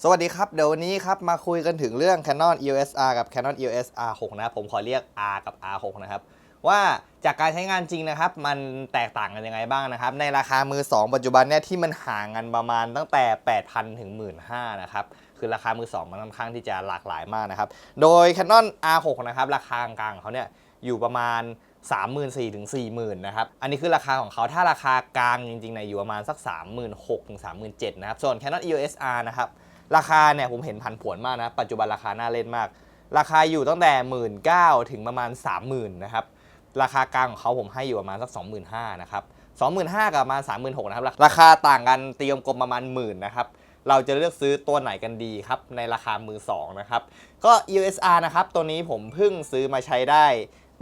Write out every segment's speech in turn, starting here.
สวัสดีครับเดี๋ยววันนี้ครับมาคุยกันถึงเรื่อง Canon EOS R กับ Canon EOS R6 นะครับผมขอเรียก R กับ R6 นะครับว่าจากการใช้งานจริงนะครับมันแตกต่างกันยังไงบ้างนะครับในราคามือ2ปัจจุบันเนี่ยที่มันห่างกันประมาณตั้งแต่ 8,000 ถึง 15,000 นะครับคือราคามือ2มันค่อนข้างที่จะหลากหลายมากนะครับโดย Canon R6 นะครับราคากลางของเขาเนี่ยอยู่ประมาณ 34,000 ถึง 40,000 นะครับอันนี้คือราคาของเขาถ้าราคากลางจริงๆเนี่ยอยู่ประมาณสัก 36,000 ถึง 37,000 นะครับส่วน Canon EOS R นะครับราคาเนี่ยผมเห็นผันผวนมากนะปัจจุบันราคาน่าเล่นมากราคาอยู่ตั้งแต่ 19,000 ถึงประมาณ 30,000 นะครับราคากลางของเขาผมให้อยู่ประมาณสัก 25,000 นะครับ 25,000 กับประมาณ 36,000 นะครับราคาต่างกันตีกลมๆประมาณหมื่นนะครับเราจะเลือกซื้อตัวไหนกันดีครับในราคามือ2นะครับก็ EOS R นะครับตัวนี้ผมเพิ่งซื้อมาใช้ได้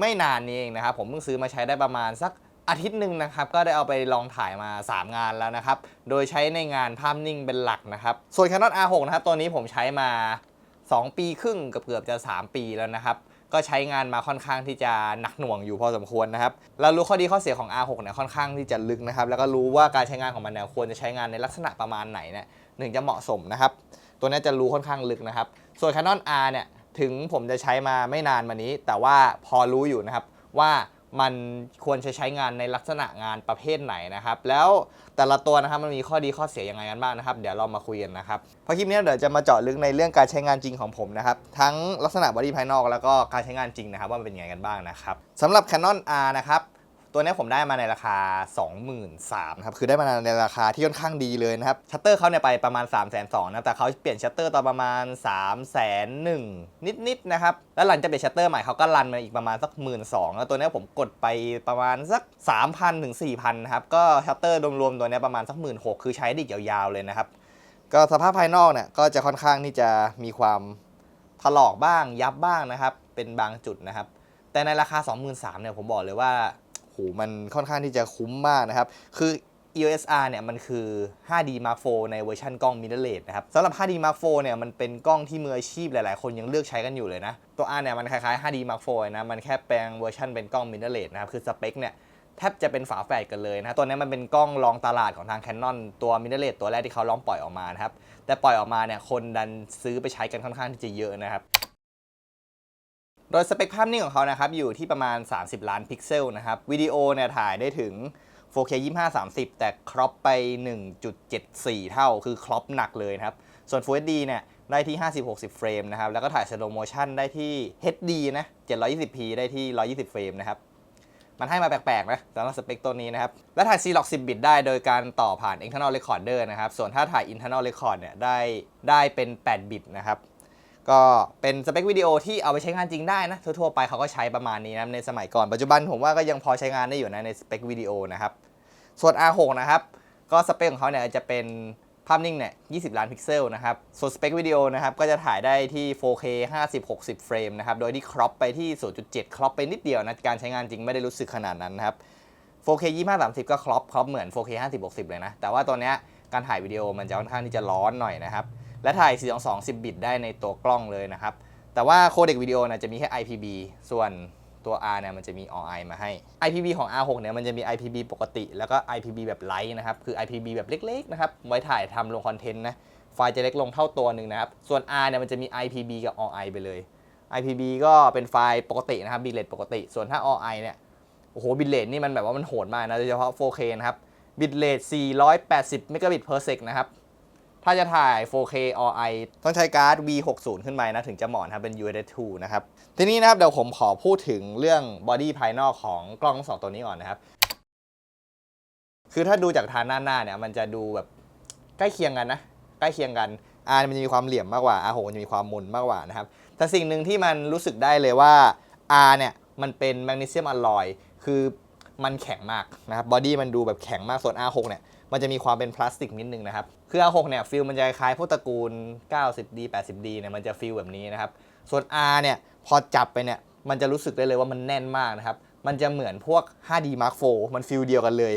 ไม่นานนี้เองนะครับผมเพิ่งซื้อมาใช้ได้ประมาณสักอาทิตย์หนึ่งนะครับก็ได้เอาไปลองถ่ายมา3งานแล้วนะครับโดยใช้ในงานภาพนิ่งเป็นหลักนะครับส่วน Canon R6 นะครับตัวนี้ผมใช้มา2 ปีครึ่งเกือบจะ3 ปีแล้วนะครับก็ใช้งานมาค่อนข้างที่จะหนักหน่วงอยู่พอสมควรนะครับเรารู้ข้อดีข้อเสียของ R6 เนี่ยค่อนข้างที่จะลึกนะครับแล้วก็รู้ว่าการใช้งานของมันเนี่ยควรจะใช้งานในลักษณะประมาณไหนเนี่ยถึงจะเหมาะสมนะครับตัวนี้จะรู้ค่อนข้างลึกนะครับส่วน Canon R เนี่ยถึงผมจะใช้มาไม่นานมานี้แต่ว่าพอรู้อยู่นะครับว่ามันควรจะใช้งานในลักษณะงานประเภทไหนนะครับแล้วแต่ละตัวนะครับมันมีข้อดีข้อเสียยังไงกันบ้างนะครับเดี๋ยวเรามาคุยกันนะครับเพราะคลิปนี้เดี๋ยวจะมาเจาะลึกในเรื่องการใช้งานจริงของผมนะครับทั้งลักษณะบอดี้ภายนอกแล้วก็การใช้งานจริงนะครับว่ามันเป็นยังไงกันบ้างนะครับสำหรับ Canon R นะครับตัวนี้ผมได้มาในราคา 23,000 ครับคือได้มาในราคาที่ค่อนข้างดีเลยนะครับชัตเตอร์เขาเนี่ยไปประมาณ 320,000 นะแต่เขาเปลี่ยนชัตเตอร์ตอนประมาณ 301,000 นิดๆนะครับแล้วหลังจากเปลี่ยนชัตเตอร์ใหม่เขาก็รันมาอีกประมาณสัก 12,000 แล้วตัวนี้ผมกดไปประมาณสัก 3,000 ถึง 4,000 นะครับก็ชัตเตอร์รวมๆตัวนี้ประมาณสัก 16,000 คือใช้ได้อีกยาวๆเลยนะครับก็สภาพภายนอกเนี่ยก็จะค่อนข้างที่จะมีความถลอกบ้างยับบ้างนะครับเป็นบางจุดนะครับแต่ในราคา 23,000 เนี่ยผมบอกเลยว่าโหมันค่อนข้างที่จะคุ้มมากนะครับคือ EOS R เนี่ยมันคือ 5D Mark IV ในเวอร์ชันกล้อง mirrorless นะครับสำหรับ 5D Mark IV เนี่ยมันเป็นกล้องที่มืออาชีพหลายๆคนยังเลือกใช้กันอยู่เลยนะตัว R เนี่ยมันคล้ายๆ 5D Mark IV นะมันแค่แปลงเวอร์ชันเป็นกล้อง mirrorless นะครับคือสเปคเนี่ยแทบจะเป็นฝาแฝดกันเลยนะตัวนี้มันเป็นกล้องรองตลาดของทาง Canon ตัว mirrorless ตัวแรกที่เขาลองปล่อยออกมานะครับแต่ปล่อยออกมาเนี่ยคนดันซื้อไปใช้กันค่อนข้างที่จะเยอะนะครับโดยสเปคภาพนิ่งของเขานะครับอยู่ที่ประมาณ30 ล้านพิกเซลนะครับวิดีโอเนี่ยถ่ายได้ถึง 4K 25/30 แต่ครอปไป 1.74 เท่าคือครอปหนักเลยนะครับส่วน Full HD เนี่ยได้ที่ 50-60 เฟรมนะครับแล้วก็ถ่าย Slow Motion ได้ที่ HD นะ 720p ได้ที่ 120 เฟรมนะครับมันให้มาแปลกๆนะสำหรับสเปคตัวนี้นะครับและถ่าย C-Log 10 บิตได้โดยการต่อผ่าน External Recorder นะครับส่วนถ้าถ่าย Internal Record เนี่ยได้เป็น8 บิตนะครับก็เป็นสเปควิดีโอที่เอาไปใช้งานจริงได้นะทั่วๆไปเขาก็ใช้ประมาณนี้นะในสมัยก่อนปัจจุบันผมว่าก็ยังพอใช้งานได้อยู่นะในสเปควิดีโอนะครับส่วน R6 นะครับก็สเปคของเขาเนี่ยจะเป็นภาพนิ่งเนี่ย20 ล้านพิกเซลนะครับส่วนสเปควิดีโอนะครับก็จะถ่ายได้ที่ 4K 50-60 เฟรมนะครับโดยที่ครอปไปที่ 0.7 ครอปไปนิดเดียวนะการใช้งานจริงไม่ได้รู้สึกขนาดนั้นนะครับ 4K 25/30 ก็ครอปเหมือน 4K 50-60 เลยนะแต่ว่าตัวเนี้ยการถ่ายวิดีโอมันจะค่อนข้างที่จะร้อนหน่อยนะครับและถ่าย 4:2 10 บิตได้ในตัวกล้องเลยนะครับแต่ว่าโคเด็กวิดีโอนะจะมีแค่ IPB ส่วนตัว R เนี่ยมันจะมี OI มาให้ IPB ของ R6 เนี่ยมันจะมี IPB ปกติแล้วก็ IPB แบบไลท์นะครับคือ IPB แบบเล็กๆนะครับไว้ถ่ายทำลงคอนเทนต์นะไฟล์จะเล็กลงเท่าตัวหนึ่งนะครับส่วน R เนี่ยมันจะมี IPB กับ OI ไปเลย IPB ก็เป็นไฟล์ปกตินะครับบิตเรทปกติส่วนถ้า OI เนี่ยโอ้โหบิตเรทนี่มันแบบว่ามันโหดมากนะโดยเฉพาะ 4K นะครับบิตเรท480 เมกะบิต per sec นะครับถ้าจะถ่าย 4K OI ต้องใช้การ์ด V60 ขึ้นไปนะถึงจะเหมาะนะครับเป็น UHD-2 นะครับทีนี้นะครับเดี๋ยวผมขอพูดถึงเรื่องบอดี้ภายนอกของกล้องทั้ง2ตัวนี้ก่อนนะครับคือถ้าดูจากทางหน้าเนี่ยมันจะดูแบบใกล้เคียงกันนะใกล้เคียงกัน R มันจะมีความเหลี่ยมมากกว่า R6 มันจะมีความมนมากกว่านะครับแต่สิ่งหนึ่งที่มันรู้สึกได้เลยว่า R เนี่ยมันเป็นแมกนีเซียมอลลอยคือมันแข็งมากนะครับบอดี้มันดูแบบแข็งมากส่วน R6 เนี่ยมันจะมีความเป็นพลาสติกนิดนึงนะครับคือ R6 เนี่ยฟิลมันจะคล้ายพวกตระกูล 90D 80D เนี่ยมันจะฟิลแบบนี้นะครับส่วน R เนี่ยพอจับไปเนี่ยมันจะรู้สึกได้เลยว่ามันแน่นมากนะครับมันจะเหมือนพวก 5D Mark IV มันฟิลเดียวกันเลย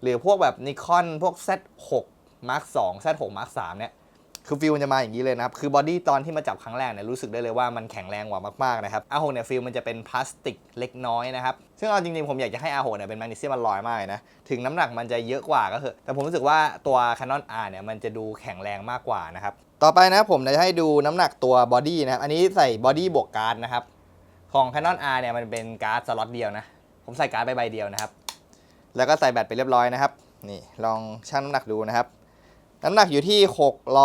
หรือพวกแบบ Nikon พวก Z6 Mark II Z6 Mark III เนี่ยคือฟิลมันจะมาอย่างนี้เลยนะครับคือบอดี้ตอนที่มาจับครั้งแรกเนี่ยรู้สึกได้เลยว่ามันแข็งแรงกว่ามากๆนะครับ R6 เนี่ยฟิลมันจะเป็นพลาสติกเล็กน้อยนะครับซึ่งเอาจริงๆผมอยากจะให้ R6 เนี่ยเป็นแมกนีเซียมอลลอยมากเลยนะถึงน้ำหนักมันจะเยอะกว่าก็เถอะแต่ผมรู้สึกว่าตัว Canon R เนี่ยมันจะดูแข็งแรงมากกว่านะครับ ต่อไปนะผมจะให้ดูน้ำหนักตัวบอดี้นะครับอันนี้ใส่บอดี้บวกการ์ดนะครับของ Canon R เนี่ยมันเป็นการ์ดสล็อตเดียวนะผมใส่การ์ดไปใบเดียวนะครับแล้วก็ใส่แบตไปเรียบร้อยนะครับนี่ลองชั่งน้ำหนักดูนะครับน้ำหนักอยู่ที่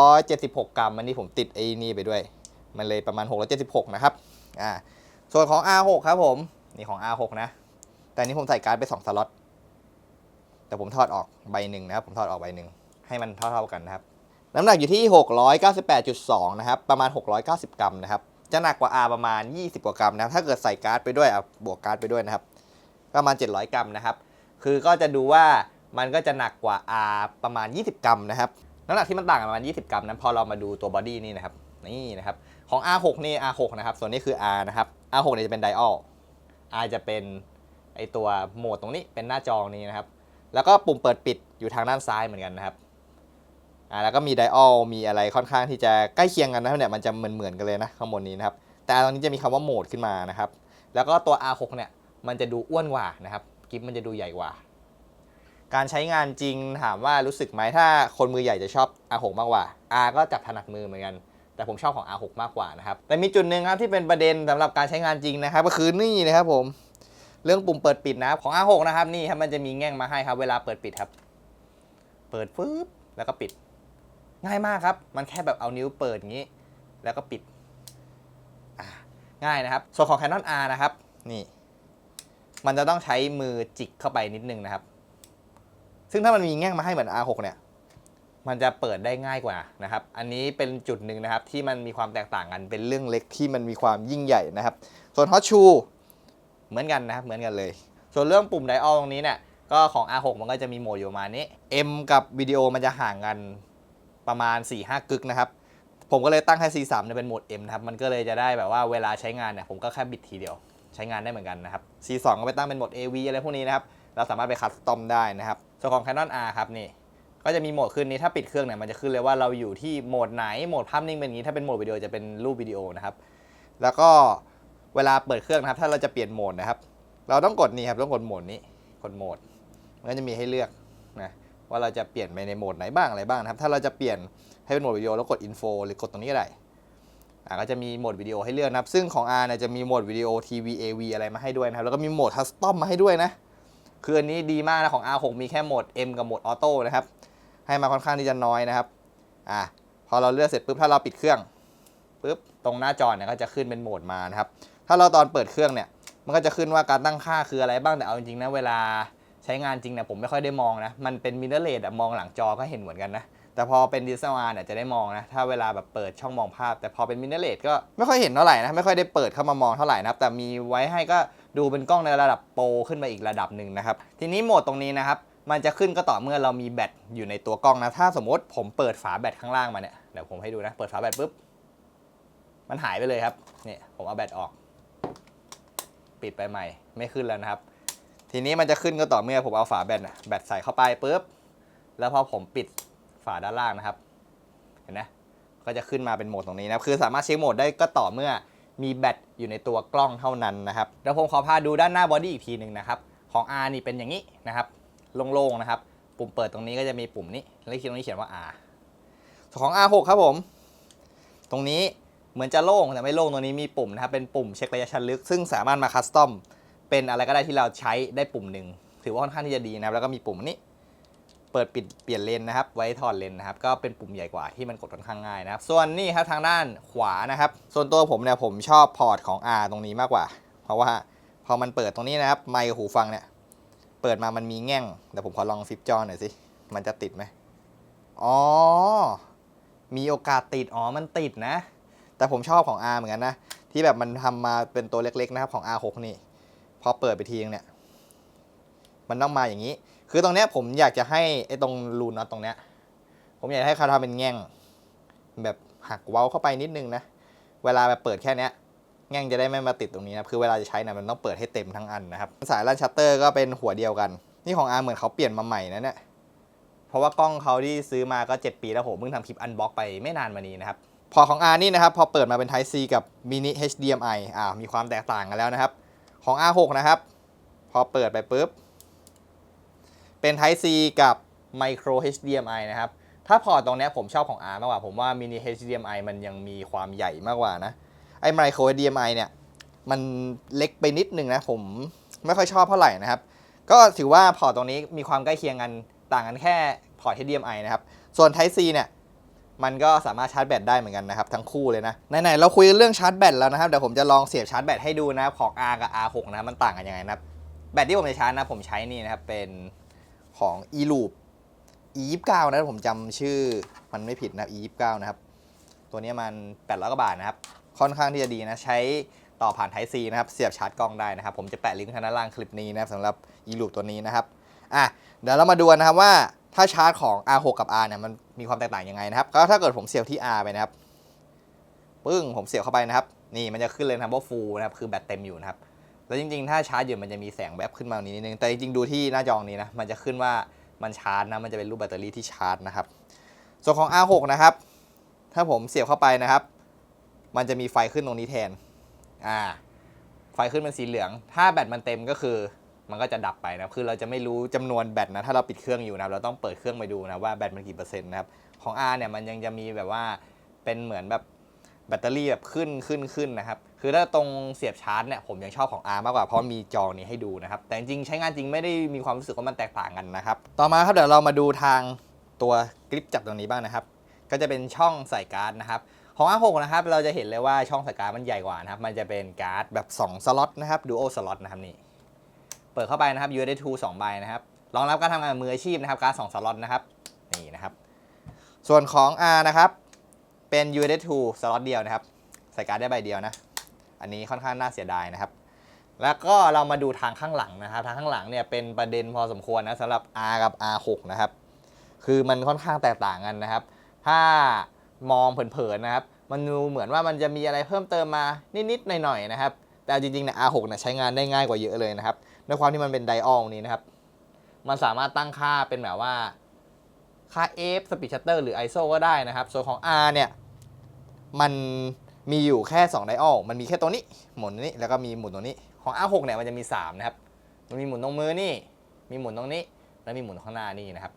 676 กรัมอันนี้ผมติดไอ้นี่ไปด้วยมันเลยประมาณ676นะครับส่วนของ R6 ครับผมนี่ของ R6 นะแต่นี้ผมใส่การ์ดไป2สล็อตแต่ผมถอดออกใบหนึ่งนะครับผมถอดออกใบหนึ่งให้มันเท่าๆกันนะครับน้ำหนักอยู่ที่698.2นะครับประมาณ690 กรัมนะครับจะหนักกว่า R ประมาณ20 กว่ากรัมนะถ้าเกิดใส่การ์ดไปด้วยบวกการ์ดไปด้วยนะครับประมาณ700 กรัมนะครับคือก็จะดูว่ามันก็จะหนักกว่า R ประมาณ20 กรัมนะครับน้ำหนักที่มันต่างกันประมาณ20 กรัมนั้นพอเรามาดูตัวบอดี้นี่นะครับนี่นะครับของ R6 นี่ R6 นะครับส่วนนี้คือ R นะครับ R6 เนี่ยจะเป็นไดอัล R จะเป็นไอตัวโหมดตรงนี้เป็นหน้าจอนี้นะครับแล้วก็ปุ่มเปิดปิดอยู่ทางด้านซ้ายเหมือนกันนะครับแล้วก็มีไดอัลมีอะไรค่อนข้างที่จะใกล้เคียงกันนะเนี่ยมันจะเหมือนกันเลยนะข้างบนนี้นะครับแต่ตรงนี้จะมีคำว่าโหมดขึ้นมานะครับแล้วก็ตัว R6 เนี่ยมันจะดูอ้วนกว่านะครับกิฟมันจะดูใหญ่กว่าการใช้งานจริงถามว่ารู้สึกไหมถ้าคนมือใหญ่จะชอบ R6 มากกว่า R ก็จับถนัดมือเหมือนกันแต่ผมชอบของ R6 มากกว่านะครับแต่มีจุดหนึ่งครับที่เป็นประเด็นสำหรับการใช้งานจริงนะครับก็คือนี่นะครับผมเรื่องปุ่มเปิดปิดนะของ R6 นะครับนี่ครับมันจะมีแง่งมาให้ครับเวลาเปิดปิดครับเปิดฟึบแล้วก็ปิดง่ายมากครับมันแค่แบบเอานิ้วเปิดอย่างนี้แล้วก็ปิดง่ายนะครับส่วนของ Canon R นะครับนี่มันจะต้องใช้มือจิกเข้าไปนิดนึงนะครับซึ่งถ้ามันมีแง่งมาให้เหมือน R6 เนี่ยมันจะเปิดได้ง่ายกว่านะครับอันนี้เป็นจุดหนึ่งนะครับที่มันมีความแตกต่างกันเป็นเรื่องเล็กที่มันมีความยิ่งใหญ่นะครับส่วน Hot Shoe เหมือนกันนะครับเหมือนกันเลยส่วนเรื่องปุ่มไดอัลตรงนี้เนี่ยก็ของ R6 มันก็จะมีโหมดอยู่ประมาณนี้ M กับวิดีโอมันจะห่างกันประมาณ 4-5 กึกนะครับผมก็เลยตั้งให้ C3 เนี่ยเป็นโหมด M นะครับมันก็เลยจะได้แบบว่าเวลาใช้งานเนี่ยผมก็แค่บิดทีเดียวใช้งานได้เหมือนกันนะครับ C2 ก็ไปตั้งเป็นโหมด AV อะไรพวกนี้นะครับเราสามารถไปคัสตอมได้นะครับส่วนของ Canon R ครับนี่ก็จะมีโหมดขึ้นนี้ถ้าปิดเครื่องเนี่ยมันจะขึ้นเลยว่าเราอยู่ที่โหมดไหนโหมดภาพนิ่งเป็นอย่างนี้ถ้าเป็นโหมดวิดีโอจะเป็นรูปวิดีโอนะครับแล้วก็เวลาเปิดเครื่องนะครับถ้าเราจะเปลี่ยนโหมดนะครับเราต้องกดนี่ครับต้องกดโหมดนี้กดโหมดมันก็จะมีให้เลือกนะว่าเราจะเปลี่ยนไปในโหมดไหนบ้างอะไรบ้างนะครับถ้าเราจะเปลี่ยนให้เป็นโหมดวิดีโอแล้วกด Info หรือกดตรงนี้ก็ได้ก็จะมีโหมดวิดีโอให้เลือกนะครับซึ่งของ R เนี่ยจะมีโหมดวิดีโอ TV AV อะไรมาให้ด้วยนะครับแล้วก็มีโหมดคัสตอมมาให้ด้วยนะคืออันนี้ดีมากนะของ R6 มีแค่โหมด M กับโหมดออโต้นะครับให้มาค่อนข้างที่จะน้อยนะครับพอเราเลือกเสร็จปุ๊บถ้าเราปิดเครื่องปุ๊บตรงหน้าจอเนี่ยก็จะขึ้นเป็นโหมดมานะครับถ้าเราตอนเปิดเครื่องเนี่ยมันก็จะขึ้นว่าการตั้งค่าคืออะไรบ้างแต่เอาจริงๆนะเวลาใช้งานจริงเนี่ยผมไม่ค่อยได้มองนะมันเป็นมิเรอร์เลสมองหลังจอก็เห็นเหมือนกันนะแต่พอเป็น DSLR เนี่ยจะได้มองนะถ้าเวลาแบบเปิดช่องมองภาพแต่พอเป็นมิเรอร์เลสก็ไม่ค่อยเห็นเท่าไหร่นะไม่ค่อยได้เปิดเข้ามามองเท่าไหร่นะครับแต่มีไว้ให้ก็ดูเป็นกล้องในระดับโปรขึ้นมาอีกระดับหนึ่งนะครับทีนี้โหมดตรงนี้นะครับมันจะขึ้นก็ต่อเมื่อเรามีแบตอยู่ในตัวกล้องนะถ้าสมมติผมเปิดฝาแบตข้างล่างมาเนี่ยเดี๋ยวผมให้ดูนะเปิดฝาแบตปุ๊บมันหายไปเลยครับนี่ผมเอาแบตออกปิดไปใหม่ไม่ขึ้นแล้วนะครับทีนี้มันจะขึ้นก็ต่อเมื่อผมเอาฝาแบตใส่เข้าไปปุ๊บแล้วพอผมปิดฝาด้านล่างนะครับเห็นไหมก็จะขึ้นมาเป็นโหมดตรงนี้นะคือสามารถเช็คโหมดได้ก็ต่อเมื่อมีแบตอยู่ในตัวกล้องเท่านั้นนะครับเดี๋ยวผมขอพาดูด้านหน้าบอดี้อีกทีหนึ่งนะครับของ R นี่เป็นอย่างนี้นะครับโล่งๆนะครับปุ่มเปิดตรงนี้ก็จะมีปุ่มนี้เลขตรงนี้เขียนว่า R ส่วนของ R6 ครับผมตรงนี้เหมือนจะโล่งแต่ไม่โล่งตรงนี้มีปุ่มนะครับเป็นปุ่มเช็คระยะชั้นลึกซึ่งสามารถมาคัสตอมเป็นอะไรก็ได้ที่เราใช้ได้ปุ่มหนึ่งถือว่าค่อนข้างที่จะดีนะครับแล้วก็มีปุ่มนี้เปิดปิดเปลี่ยนเลนนะครับไว้ถอดเลนนะครับก็เป็นปุ่มใหญ่กว่าที่มันกดค่อนข้างง่ายนะครับส่วนนี่ครับทางด้านขวานะครับส่วนตัวผมเนี่ยผมชอบพอร์ตของ R ตรงนี้มากกว่าเพราะว่าพอมันเปิดตรงนี้นะครับไมค์กับหูฟังเนี่ยเปิดมามันมีแง่งเดี๋ยวผมขอลองฟิปจอหน่อยสิมันจะติดไหมอ๋อมีโอกาสติดมันติดนะแต่ผมชอบของ R เหมือนกันนะที่แบบมันทำมาเป็นตัวเล็กๆนะครับของ R6 นี่พอเปิดไปทีนึงเนี่ยมันต้องมาอย่างนี้คือตรงเนี้ยผมอยากจะให้ไอ้ตรงรูน็อตตรงเนี้ยผมอยากให้เขาทำเป็นแง่งแบบหักเว้าเข้าไปนิดนึงนะเวลาแบบเปิดแค่เนี้ยแง่งจะได้ไม่มาติดตรงนี้นะคือเวลาจะใช้นะมันต้องเปิดให้เต็มทั้งอันนะครับสายลั่นชัตเตอร์ก็เป็นหัวเดียวกันนี่ของ R เหมือนเขาเปลี่ยนมาใหม่นะเนี่ยเพราะว่ากล้องเขาที่ซื้อมาก็7 ปีแล้วผมเพิ่งทำคลิปอันบ็อกไปไม่นานมานี้นะครับพอของ R นี่นะครับพอเปิดมาเป็น Type C กับ Mini HDMI มีความแตกต่างกันแล้วนะครับของ R6 นะครับพอเปิดไปปุ๊บเป็น Type C กับ Micro HDMI นะครับ ถ้าพอร์ตตรงนี้ผมชอบของ R มากกว่าผมว่า mini HDMI มันยังมีความใหญ่มากกว่านะไอ้ micro HDMI เนี่ยมันเล็กไปนิดนึงนะผมไม่ค่อยชอบเท่าไหร่นะครับก็ถือว่าพอร์ตตรงนี้มีความใกล้เคียงกันต่างกันแค่พอร์ต HDMI นะครับส่วน Type C เนี่ยมันก็สามารถชาร์จแบตได้เหมือนกันนะครับทั้งคู่เลยนะไหนๆเราคุยเรื่องชาร์จแบตแล้วนะครับเดี๋ยวผมจะลองเสียบชาร์จแบตให้ดูนะครับของ R กับ R6 นะครับมันต่างกันยังไงนะครับแบตที่ผมจะชาร์จนะผมใช้นี่นะครับเป็นของ eLoop E29 นะผมจำชื่อมันไม่ผิดนะ E29 นะครับตัวนี้มัน800 กว่าบาทนะครับค่อนข้างที่จะดีนะใช้ต่อผ่าน Type C นะครับเสียบชาร์จกล้องได้นะครับผมจะแปะลิงก์ทางด้านล่างคลิปนี้นะครับสำหรับ eLoop ตัวนี้นะครับเดี๋ยวเรามาดูนะครับว่าถ้าชาร์จของ R6 กับ R เนี่ยมันมีความแตกต่างยังไงนะครับก็ถ้าเกิดผมเสียบที่ R ไปนะครับปึ้งผมเสียบเข้าไปนะครับนี่มันจะขึ้นเลยนะครับว่า full นะครับคือแบตเต็มอยู่นะครับแล้วจริงๆถ้าชาร์จอยู่มันจะมีแสงแวบขึ้นมานิดนึงแต่จริงๆดูที่หน้าจอนี้นะมันจะขึ้นว่ามันชาร์จนะมันจะเป็นรูปแบตเตอรี่ที่ชาร์จนะครับส่วนของ R6 นะครับถ้าผมเสียบเข้าไปนะครับมันจะมีไฟขึ้นตรงนี้แทนไฟขึ้นเป็นสีเหลืองถ้าแบตมันเต็มก็คือมันก็จะดับไปนะคือเราจะไม่รู้จำนวนแบตนะถ้าเราปิดเครื่องอยู่นะเราต้องเปิดเครื่องไปดูนะว่าแบตมันกี่เปอร์เซ็นต์นะครับของ R เนี่ยมันยังจะมีแบบว่าเป็นเหมือนแบบแบตเตอรี่แบบขึ้นนะครับคือถ้าตรงเสียบชาร์จเนี่ยผมยังชอบของ R มากกว่าเพราะมีจอนี้ให้ดูนะครับแต่จริงๆใช้งานจริงไม่ได้มีความรู้สึกว่ามันแตกต่างกันนะครับต่อมาครับเดี๋ยวเรามาดูทางตัวกริปจับตรงนี้บ้างนะครับก็จะเป็นช่องใส่การ์ดนะครับของ R6 นะครับเราจะเห็นเลยว่าช่องใส่การ์ดมันใหญ่กว่านะครับมันจะเป็นการ์ดแบบ2สล็อตนะครับ Dual Slot นะครับนี่เปิดเข้าไปนะครับ USB 2 ใบนะครับรองรับการทำงานมืออาชีพนะครับการ์ด2สล็อตนะครับนี่นะครับส่วนของ R นะครับเป็น USB 2 สล็อตเดียวนะครับใส่การ์ดได้ใบเดียวนะอันนี้ค่อนข้างน่าเสียดายนะครับแล้วก็เรามาดูทางข้างหลังนะครับทางข้างหลังเนี่ยเป็นประเด็นพอสมควรนะสำหรับ R กับ R6 นะครับคือมันค่อนข้างแตกต่างกันนะครับถ้ามองเผินๆนะครับมันดูเหมือนว่ามันจะมีอะไรเพิ่มเติมมานิดๆหน่อยๆนะครับแต่จริงๆเนี่ย R6 เนี่ยใช้งานได้ง่ายกว่าเยอะเลยนะครับด้วยความที่มันเป็นไดออลนี้นะครับมันสามารถตั้งค่าเป็นแบบว่าค่า F Speed Shutter หรือ ISO ก็ได้นะครับส่วนของ R เนี่ยมันมีอยู่แค่2ไดออลมันมีแค่ตัวนี้หมุนนี้แล้วก็มีหมุนตรงนี้ของ R6 เนี่ยมันจะมี3นะครับมันมีหมุนตรงมือนี่มีหมุนตรงนี้แล้วมีหมุนข้างหน้านี่นะครับ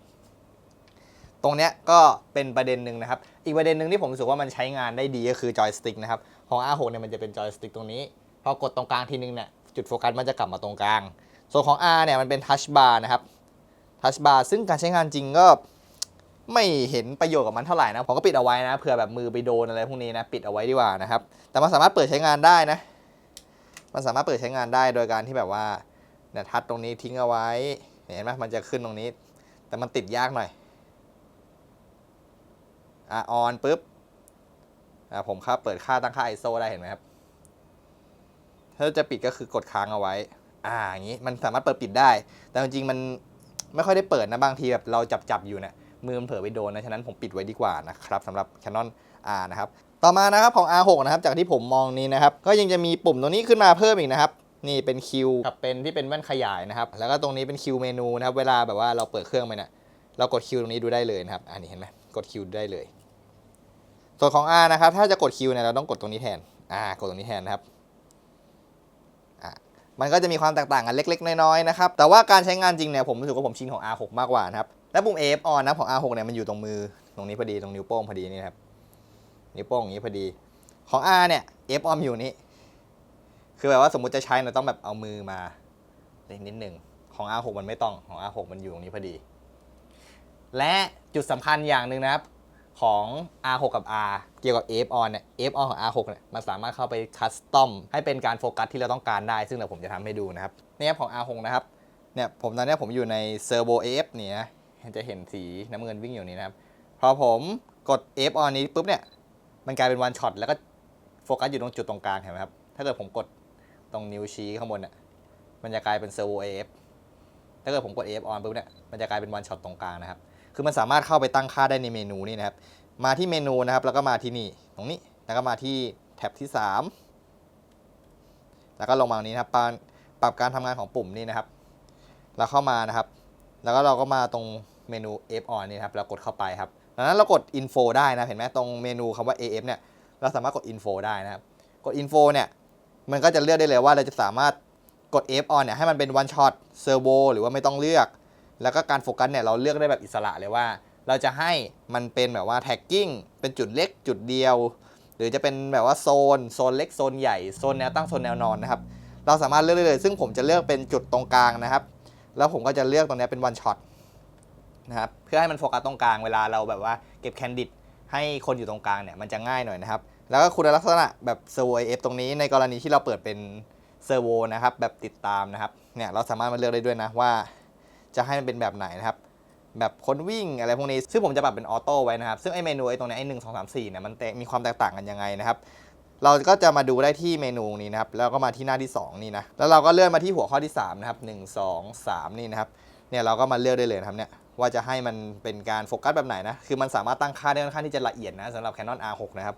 ตรงเนี้ยก็เป็นประเด็นหนึ่งนะครับอีกประเด็นหนึ่งที่ผมรู้สึกว่ามันใช้งานได้ดีก็คือจอยสติ๊กนะครับของ R6 เนี่ยมันจะเป็นจอยสติ๊กตรงนี้พอกดตรงกลางทีนึงเนี่ยจุดโฟกัสมันจะกลับมาตรงกลางส่วนของ R เนี่ยมันเป็นทัชบาร์นะครับทัชบาร์ซึ่งการใช้งานจริงก็ไม่เห็นประโยชน์กับมันเท่าไหร่นะผมก็ปิดเอาไว้นะเผื่อแบบมือไปโดนอะไรพวกนี้นะปิดเอาไว้ดีกว่านะครับแต่มันสามารถเปิดใช้งานได้นะมันสามารถเปิดใช้งานได้โดยการที่แบบว่าเนี่ยทัชตรงนี้ทิ้งเอาไว้เห็นไหมมันจะขึ้นตรงนี้แต่มันติดยากหน่อยออนปุ๊บผมเปิดค่าตั้งค่า ISO ได้เห็นไหมครับถ้าจะปิดก็คือกดค้างเอาไว้อย่างนี้มันสามารถเปิดปิดได้แต่จริงๆมันไม่ค่อยได้เปิดนะบางทีแบบเราจับอยู่เนี่ยมือมันเผลอไปโดนนะฉะนั้นผมปิดไว้ดีกว่านะครับสำหรับ Canon R นะครับต่อมานะครับของ R6 นะครับจากที่ผมมองนี้นะครับก็ยังจะมีปุ่มตรงนี้ขึ้นมาเพิ่มอีกนะครับนี่เป็นคิวกับเป็นที่เป็นแว่นขยายนะครับแล้วก็ตรงนี้เป็นคิวเมนูนะครับเวลาแบบว่าเราเปิดเครื่องไปเนี่ยเรากดคิวตรงนี้ดูได้เลยนะครับอันนี้เห็นไหมกดคิวได้เลยส่วนของ R นะครับถ้าจะกดคิวเนี่ยเราต้องกดตรงนี้แทนกดตรงนี้แทนนะครับมันก็จะมีความแตกต่างกันเล็กๆน้อยๆนะครับแต่ว่าการใช้งานจริงเนี่ยผมรู้สึกว่าผมชินของ R6 มากกว่านะครับและปุ่ม AF on นะของ R6 เนี่ยมันอยู่ตรงมือตรงนี้พอดีตรงนิ้วโป้งพอดีนี่ครับนิ้วโป้งอย่างนี้พอดีของ R เนี่ย AF on อยู่นี่คือแบบว่าสมมุติจะใช้เราต้องแบบเอามือมาเล็กนิดหนึ่งของ R6 มันไม่ต้องของ R6 มันอยู่ตรงนี้พอดีและจุดสำคัญอย่างหนึ่งนะครับของ R6 กับ R เกี่ยวกับ AF on เนี่ย AF on ของ R6 เนี่ยมันสามารถเข้าไปคัสตอมให้เป็นการโฟกัสที่เราต้องการได้ซึ่งเดี๋ยวผมจะทำให้ดูนะครับนี่ของ R6 นะครับเนี่ยตอนนี้ผมอยู่ใน Servo AF นี่นะจะเห็นสีน้ำเงินวิ่งอยู่นี่นะครับพอผมกด AF on นี้ปุ๊บเนี่ยมันกลายเป็นวันช็อตแล้วก็โฟกัสอยู่ตรงจุดตรงกลางเห็นไหมครับถ้าเกิดผมกดตรงนิ้วชี้ข้างบนเนี่ยมันจะกลายเป็น Servo AF ถ้าเกิดผมกด AF on ปุ๊บเนี่ยมันจะกลายเป็นวันช็อตตรงกลางนะครับคือมันสามารถเข้าไปตั้งค่าได้ในเมนูนี่นะครับมาที่เมนูนะครับแล้วก็มาที่นี่ตรงนี้แล้วก็มาที่แท็บที่3แล้วก็ลงมาตรงนี้นะครับปรับการทำงานของปุ่มนี่นะครับแล้วเข้ามานะครับแล้วก็เราก็มาตรงเมนู AF on นี่ครับเรากดเข้าไปครับดังนั้นเรากด info ได้นะเห็นไหมตรงเมนูคำว่า AF เนี่ยเราสามารถกด info ได้นะครับกด info เนี่ยมันก็จะเลือกได้เลยว่าเราจะสามารถกด AF on เนี่ยให้มันเป็น one shot servo หรือว่าไม่ต้องเลือกแล้วก็การโฟกัสเนี่ยเราเลือกได้แบบอิสระเลยว่า เราจะให้มันเป็นแบบว่าแท็กกิ้งเป็นจุดเล็กจุดเดียวหรือจะเป็นแบบว่าโซนเล็กโซนใหญ่โซนแนวตั้งโซนแนวนอนนะครับเราสามารถเลือกได้เลยซึ่งผมจะเลือกเป็นจุดตรงกลางนะครับแล้วผมก็จะเลือกตรงนี้เป็นวันช็อตนะครับเพื่อให้มันโฟกัสตรงกลางเวลาเราแบบว่าเก็บแคนดิดให้คนอยู่ตรงกลางเนี่ยมันจะง่ายหน่อยนะครับแล้วก็คุณลักษณะแบบเซอร์โว AF ตรงนี้ในกรณีที่เราเปิดเป็นเซอร์โวนะครับแบบติดตามนะครับเนี่ยเราสามารถมาเลือกได้ด้วยนะว่าจะให้มันเป็นแบบไหนนะครับแบบคนวิ่งอะไรพวกนี้ซึ่งผมจะปรับเป็นออโต้ไว้นะครับซึ่งไอเมนูไอตรงนี้ไอ1 2 3 4เนี่ยมันมีความแตกต่างกันยังไงนะครับเราก็จะมาดูได้ที่เมนูนี้นะครับแล้วก็มาที่หน้าที่2นี่นะแล้วเราก็เลื่อนมาที่หัวข้อที่3นะครับ1 2 3นี่นะครับเนี่ยเราก็มาเลือกได้เลยนะครับเนี่ยว่าจะให้มันเป็นการโฟกัสแบบไหนนะคือมันสามารถตั้งค่าได้ค่อนข้างที่จะละเอียดนะสำหรับ Canon R6 นะครับ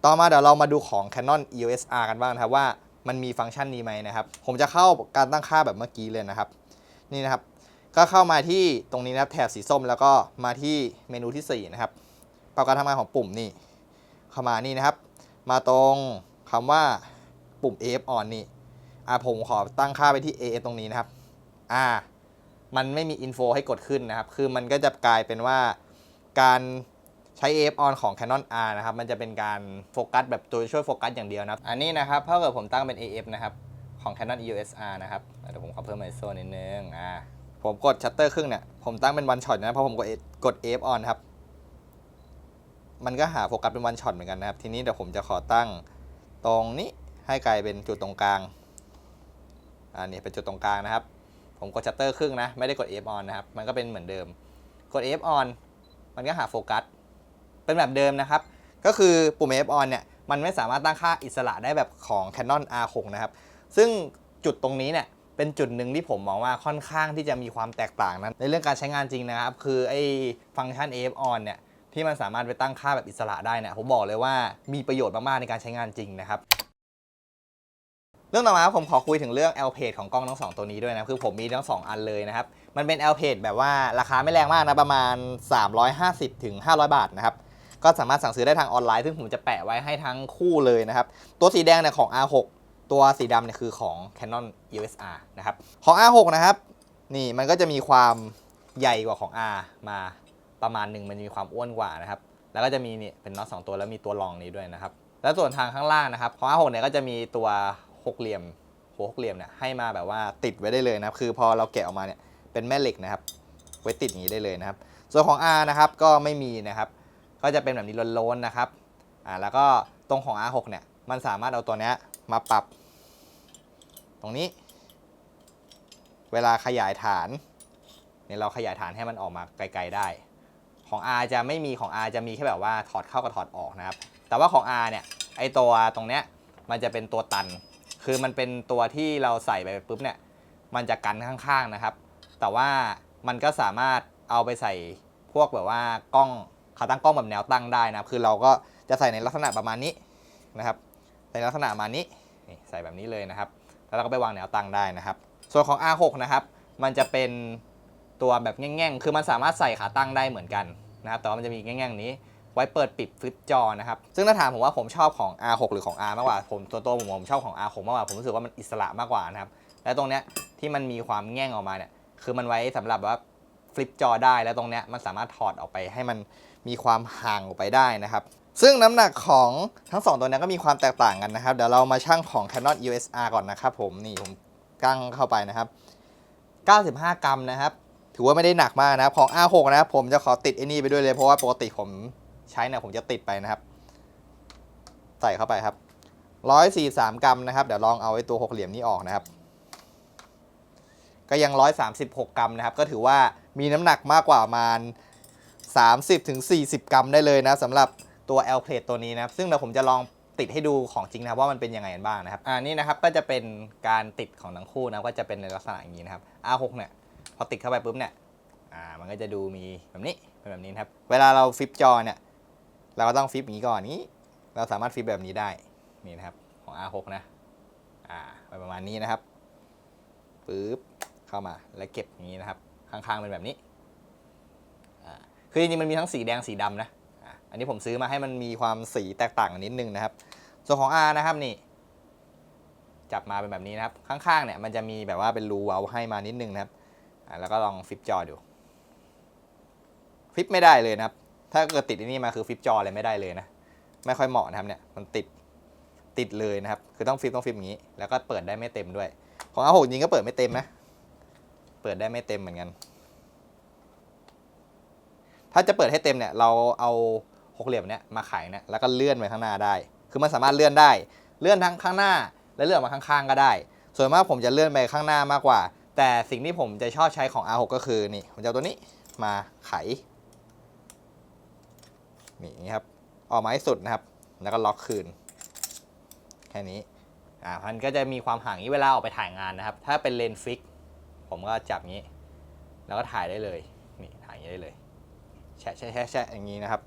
ต่อมาเดี๋ยวเรามาดูของ Canon EOS R กันบ้างนะครับว่ามันมีฟังก์ชันนี้ไหมนะครับผมจะเข้าการตั้งค่าแบบเมื่อกี้เลยนะครับนี่นะครับก็เข้ามาที่ตรงนี้นะครับแถบสีส้มแล้วก็มาที่เมนูที่4นะครับปรับการทำงานของปุ่มนี่เข้ามานี่นะครับมาตรงคำว่าปุ่ม AF on นี่ผมขอตั้งค่าไปที่ AF ตรงนี้นะครับมันไม่มีอินโฟให้กดขึ้นนะครับคือมันก็จะกลายเป็นว่าการใช้ AF on ของ Canon R นะครับมันจะเป็นการโฟกัสแบบตัวช่วยโฟกัสอย่างเดียวนะอันนี้นะครับถ้าเกิดผมตั้งเป็น AF นะครับของ Canon EOS R นะครับเดี๋ยวผมขอเพิ่ม ISO นิดนึงผมกดชัตเตอร์ครึ่งเนี่ยผมตั้งเป็นวันช็อตนะเพราะผมกด AF on ครับมันก็หาโฟกัสเป็นวันช็อตเหมือนกันนะครับทีนี้เดี๋ยวผมจะขอตั้งตรงนี้ให้กลายเป็นจุดตรงกลางนี่เป็นจุดตรงกลางนะครับผมกดชัตเตอร์ครึ่งนะไม่ได้กด AF on นะครับมันก็เป็นเหมือนเดิมกด AF on มันก็หาโฟกัสเป็นแบบเดิมนะครับก็คือปุ่ม AF on เนี่ยมันไม่สามารถตั้งค่าอิสระได้แบบของ Canon R6 นะครับซึ่งจุดตรงนี้เนี่ยเป็นจุดหนึ่งที่ผมมองว่าค่อนข้างที่จะมีความแตกต่างนั้นในเรื่องการใช้งานจริงนะครับคือไอ้ฟังก์ชัน AF on เนี่ยที่มันสามารถไปตั้งค่าแบบอิสระได้เนี่ยผมบอกเลยว่ามีประโยชน์มากๆในการใช้งานจริงนะครับเรื่องต่อมาผมขอคุยถึงเรื่อง L page ของกล้องทั้ง2ตัวนี้ด้วยนะคือผมมีทั้ง2อันเลยนะครับมันเป็น L page แบบว่าราคาไม่แรงมากนะประมาณ350ถึง500 บาทนะครับก็สามารถสั่งซื้อได้ทางออนไลน์ซึ่งผมจะแปะไว้ให้ทั้งคู่เลยนะครับตัวสีแดงเนี่ยของ R6 ตัวสีดำเนี่ยคือของ Canon EOS R นะครับของ R6 นะครับนี่มันก็จะมีความใหญ่กว่าของ R มาประมาณหนึ่งมันมีความอ้วนกว่านะครับแล้วก็จะมีนี่เป็นน็อต2ตัวแล้วมีตัวรองนี้ด้วยนะครับแล้วส่วนทางข้างล่างนะครับของ R6 เนี่ยก็จะมีตัวหกเหลี่ยมหัวหกเหลี่ยมเนี่ยให้มาแบบว่าติดไว้ได้เลยนะครับคือพอเราแกะออกมาเนี่ยเป็นแม่เหล็กนะครับไว้ติดอย่างนี้ได้เลยนะครับส่วนของ R นะครับก็ไม่มีนะครับก็จะเป็นแบบนี้โล้นๆนะครับแล้วก็ตรงของ R6 เนี่ยมันสามารถเอาตัวนี้มาปรับตรงนี้เวลาขยายฐานเนี่ยเราขยายฐานให้มันออกมาไกลๆได้ของ R จะไม่มีของ R จะมีแค่แบบว่าถอดเข้ากับถอดออกนะครับแต่ว่าของ R เนี่ยไอตัวตรงเนี้ยมันจะเป็นตัวตันคือมันเป็นตัวที่เราใส่ไปปุ๊บเนี่ยมันจะกันข้างๆนะครับแต่ว่ามันก็สามารถเอาไปใส่พวกแบบว่ากล้องขาตั้งกล้องแบบแนวตั้งได้นะคือเราก็จะใส่ในลักษณะประมาณนี้นะครับในลักษณะประมาณนี้ใส่แบบนี้เลยนะครับแล้วเราก็ไปวางแนวตั้งได้นะครับส่วนของ R6 นะครับมันจะเป็นตัวแบบแง่งๆคือมันสามารถใส่ขาตั้งได้เหมือนกันนะครับแต่ว่ามันจะมีแง่งๆนี้ไว้เปิดปิดฟลิปจอนะครับซึ่งถ้าถามผมว่าผมชอบของ R6 หรือของ R มากกว่าผมตัวผมชอบของ R6 มากกว่าผมรู้สึกว่ามันอิสระมากกว่านะครับและตรงเนี้ยที่มันมีความแง่งออกมาเนี่ยคือมันไว้สำหรับว่าฟลิปจอได้แล้วตรงเนี้ยมันสามารถถอดออกไปให้มันมีความห่างออกไปได้นะครับซึ่งน้ำหนักของทั้ง2ตัวนี้ก็มีความแตกต่างกันนะครับเดี๋ยวเรามาชั่งของ Canon EOS R ก่อนนะครับผมนี่ผมกั้งเข้าไปนะครับ95 กรัมนะครับถือว่าไม่ได้หนักมากนะครับของ R6 นะครับผมจะขอติดไอ้นี่ไปด้วยเลยเพราะว่าปกติผมใช้เนี่ยผมจะติดไปนะครับใส่เข้าไปครับ143 กรัมนะครับเดี๋ยวลองเอาไอ้ตัวหกเหลี่ยมนี้ออกนะครับก็ยัง136 กรัมนะครับก็ถือว่ามีน้ำหนักมากกว่าประมาณ30-40 กรัมได้เลยนะสำหรับตัว L plate ตัวนี้นะครับซึ่งเดี๋ยวผมจะลองติดให้ดูของจริงนะครับว่ามันเป็นยังไงบ้างนะครับนี่นะครับก็จะเป็นการติดของทั้งคู่นะก็จะเป็นในลักษณะอย่างนี้นะครับ R6 เนี่ยพอติดเข้าไปปุ๊บเนี่ยมันก็จะดูมีแบบนี้เป็นแบบนี้ครับเวลาเราฟลิปจอเนี่ยเราก็ต้องฟลิปอย่างนี้ก่อนนี้เราสามารถฟลิปแบบนี้ได้นี่นะครับของ R6 นะประมาณนี้นะครับปึ๊บเข้ามาแล้วเก็บอย่างนี้นะครับข้างๆเป็นแบบนี้คือจริงๆมันมีทั้งสีแดงสีดำนะอันนี้ผมซื้อมาให้มันมีความสีแตกต่างกันนิดนึงนะครับส่วนของ R นะครับนี่จับมาเป็นแบบนี้นะครับข้างๆเนี่ยมันจะมีแบบว่าเป็นรูเอาให้มานิดนึงนะครับแล้วก็ลองฟลิปจอดูฟ ฟิปไม่ได้เลยนะครับถ้าเกิดติดอันนี้มาคือฟิปจออะไรไม่ได้เลยนะไม่ค่อยเหมาะนะครับเนี่ยมันติดเลยนะครับคือต้องฟิปอย่างนี้แล้วก็เปิดได้ไม่เต็มด้วยของ R6 จริงก็เปิดไม่เต็มนะเปิดได้ไม่เต็มเหมือนกันถ้าจะเปิดให้เต็มเนี่ยเราเอาหกเหลี่ยมเนี่ยมาไขเนี่ยแล้วก็เลื่อนไปข้างหน้าได้คือมันสามารถเลื่อนได้เลื่อนทั้งข้างหน้าและเลื่อนมาข้างๆก็ได้ส่วนมากผมจะเลื่อนไปข้างหน้ามากกว่าแต่สิ่งที่ผมจะชอบใช้ของ R6 ก็คือนี่ผมจะเอาตัวนี้มาไขนี่ครับออกมาให้สุดนะครับแล้วก็ล็อกคืนแค่นี้มันก็จะมีความห่างนี้เวลาออกไปถ่ายงานนะครับถ้าเป็นเลนส์ฟิกผมก็จับนี้แล้วก็ถ่ายได้เลยนี่ถ่ายอย่างนี้ได้เลยแชะอย่างนี้นะครั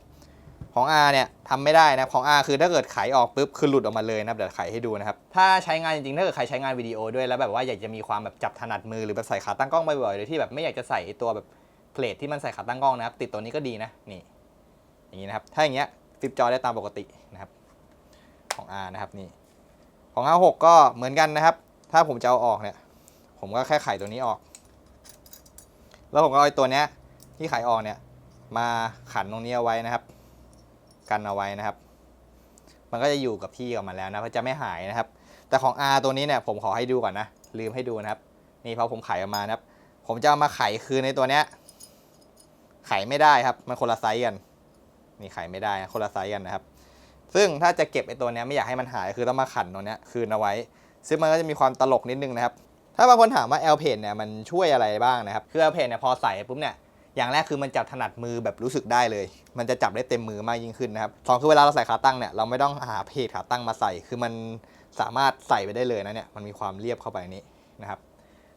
บของ R เนี่ยทำไม่ได้นะของ R คือถ้าเกิดไขออกปุ๊บคือหลุดออกมาเลยนะครับเดี๋ยวไขให้ดูนะครับถ้าใช้งานจริงๆถ้าเกิดใครใช้งานวิดีโอด้วยแล้วแบบว่าอยากจะมีความแบบจับถนัดมือหรือแบบใส่ขาตั้งกล้องบ่อยๆโดยที่แบบไม่อยากจะใส่ตัวแบบเพลทที่มันใส่ขาตั้งกล้องนะครับติดตัวนี้ก็ดีนะนี่อย่างนี้นะครับถ้าอย่างเงี้ยฟิปจอได้ตามปกตินะครับของ R นะครับนี่ของ R6 ก็เหมือนกันนะครับถ้าผมจะเอาออกเนี่ยผมก็แค่ไขตัวนี้ออกแล้วผมก็เอาตัวเนี้ยที่ไขออกเนี่ยมาขันตรงนี้เอาไว้นะครับกันเอาไว้นะครับมันก็จะอยู่กับที่กับมันแล้วนะเพราะจะไม่หายนะครับแต่ของ R ตัวนี้เนี่ยผมขอให้ดูก่อนนะลืมให้ดูนะครับนี่พอผมไขออกมานะครับผมจะเอามาไขคืนในตัวเนี้ยไขไม่ได้ครับมันคนละไซส์กันนี่ไขไม่ได้คนละไซส์กันนะครับซึ่งถ้าจะเก็บไอ้ตัวเนี้ยไม่อยากให้มันหายคือต้องมาขันตัวเนี้ยคืนเอาไว้ซึ่งมันก็จะมีความตลกนิดนึงนะครับถ้าบางคนถามว่า L Pen เนี่ยมันช่วยอะไรบ้างนะครับคือ L Pen เนี่ยพอใส่ปุ๊บเนี่ยอย่างแรกคือมันจับถนัดมือแบบรู้สึกได้เลยมันจะจับได้เต็มมือมากยิ่งขึ้นนะครับสองคือเวลาเราใส่ขาตั้งเนี่ยเราไม่ต้องหาเพจขาตั้งมาใส่คือมันสามารถใส่ไปได้เลยนะเนี่ยมันมีความเรียบเข้าไปนี้นะครั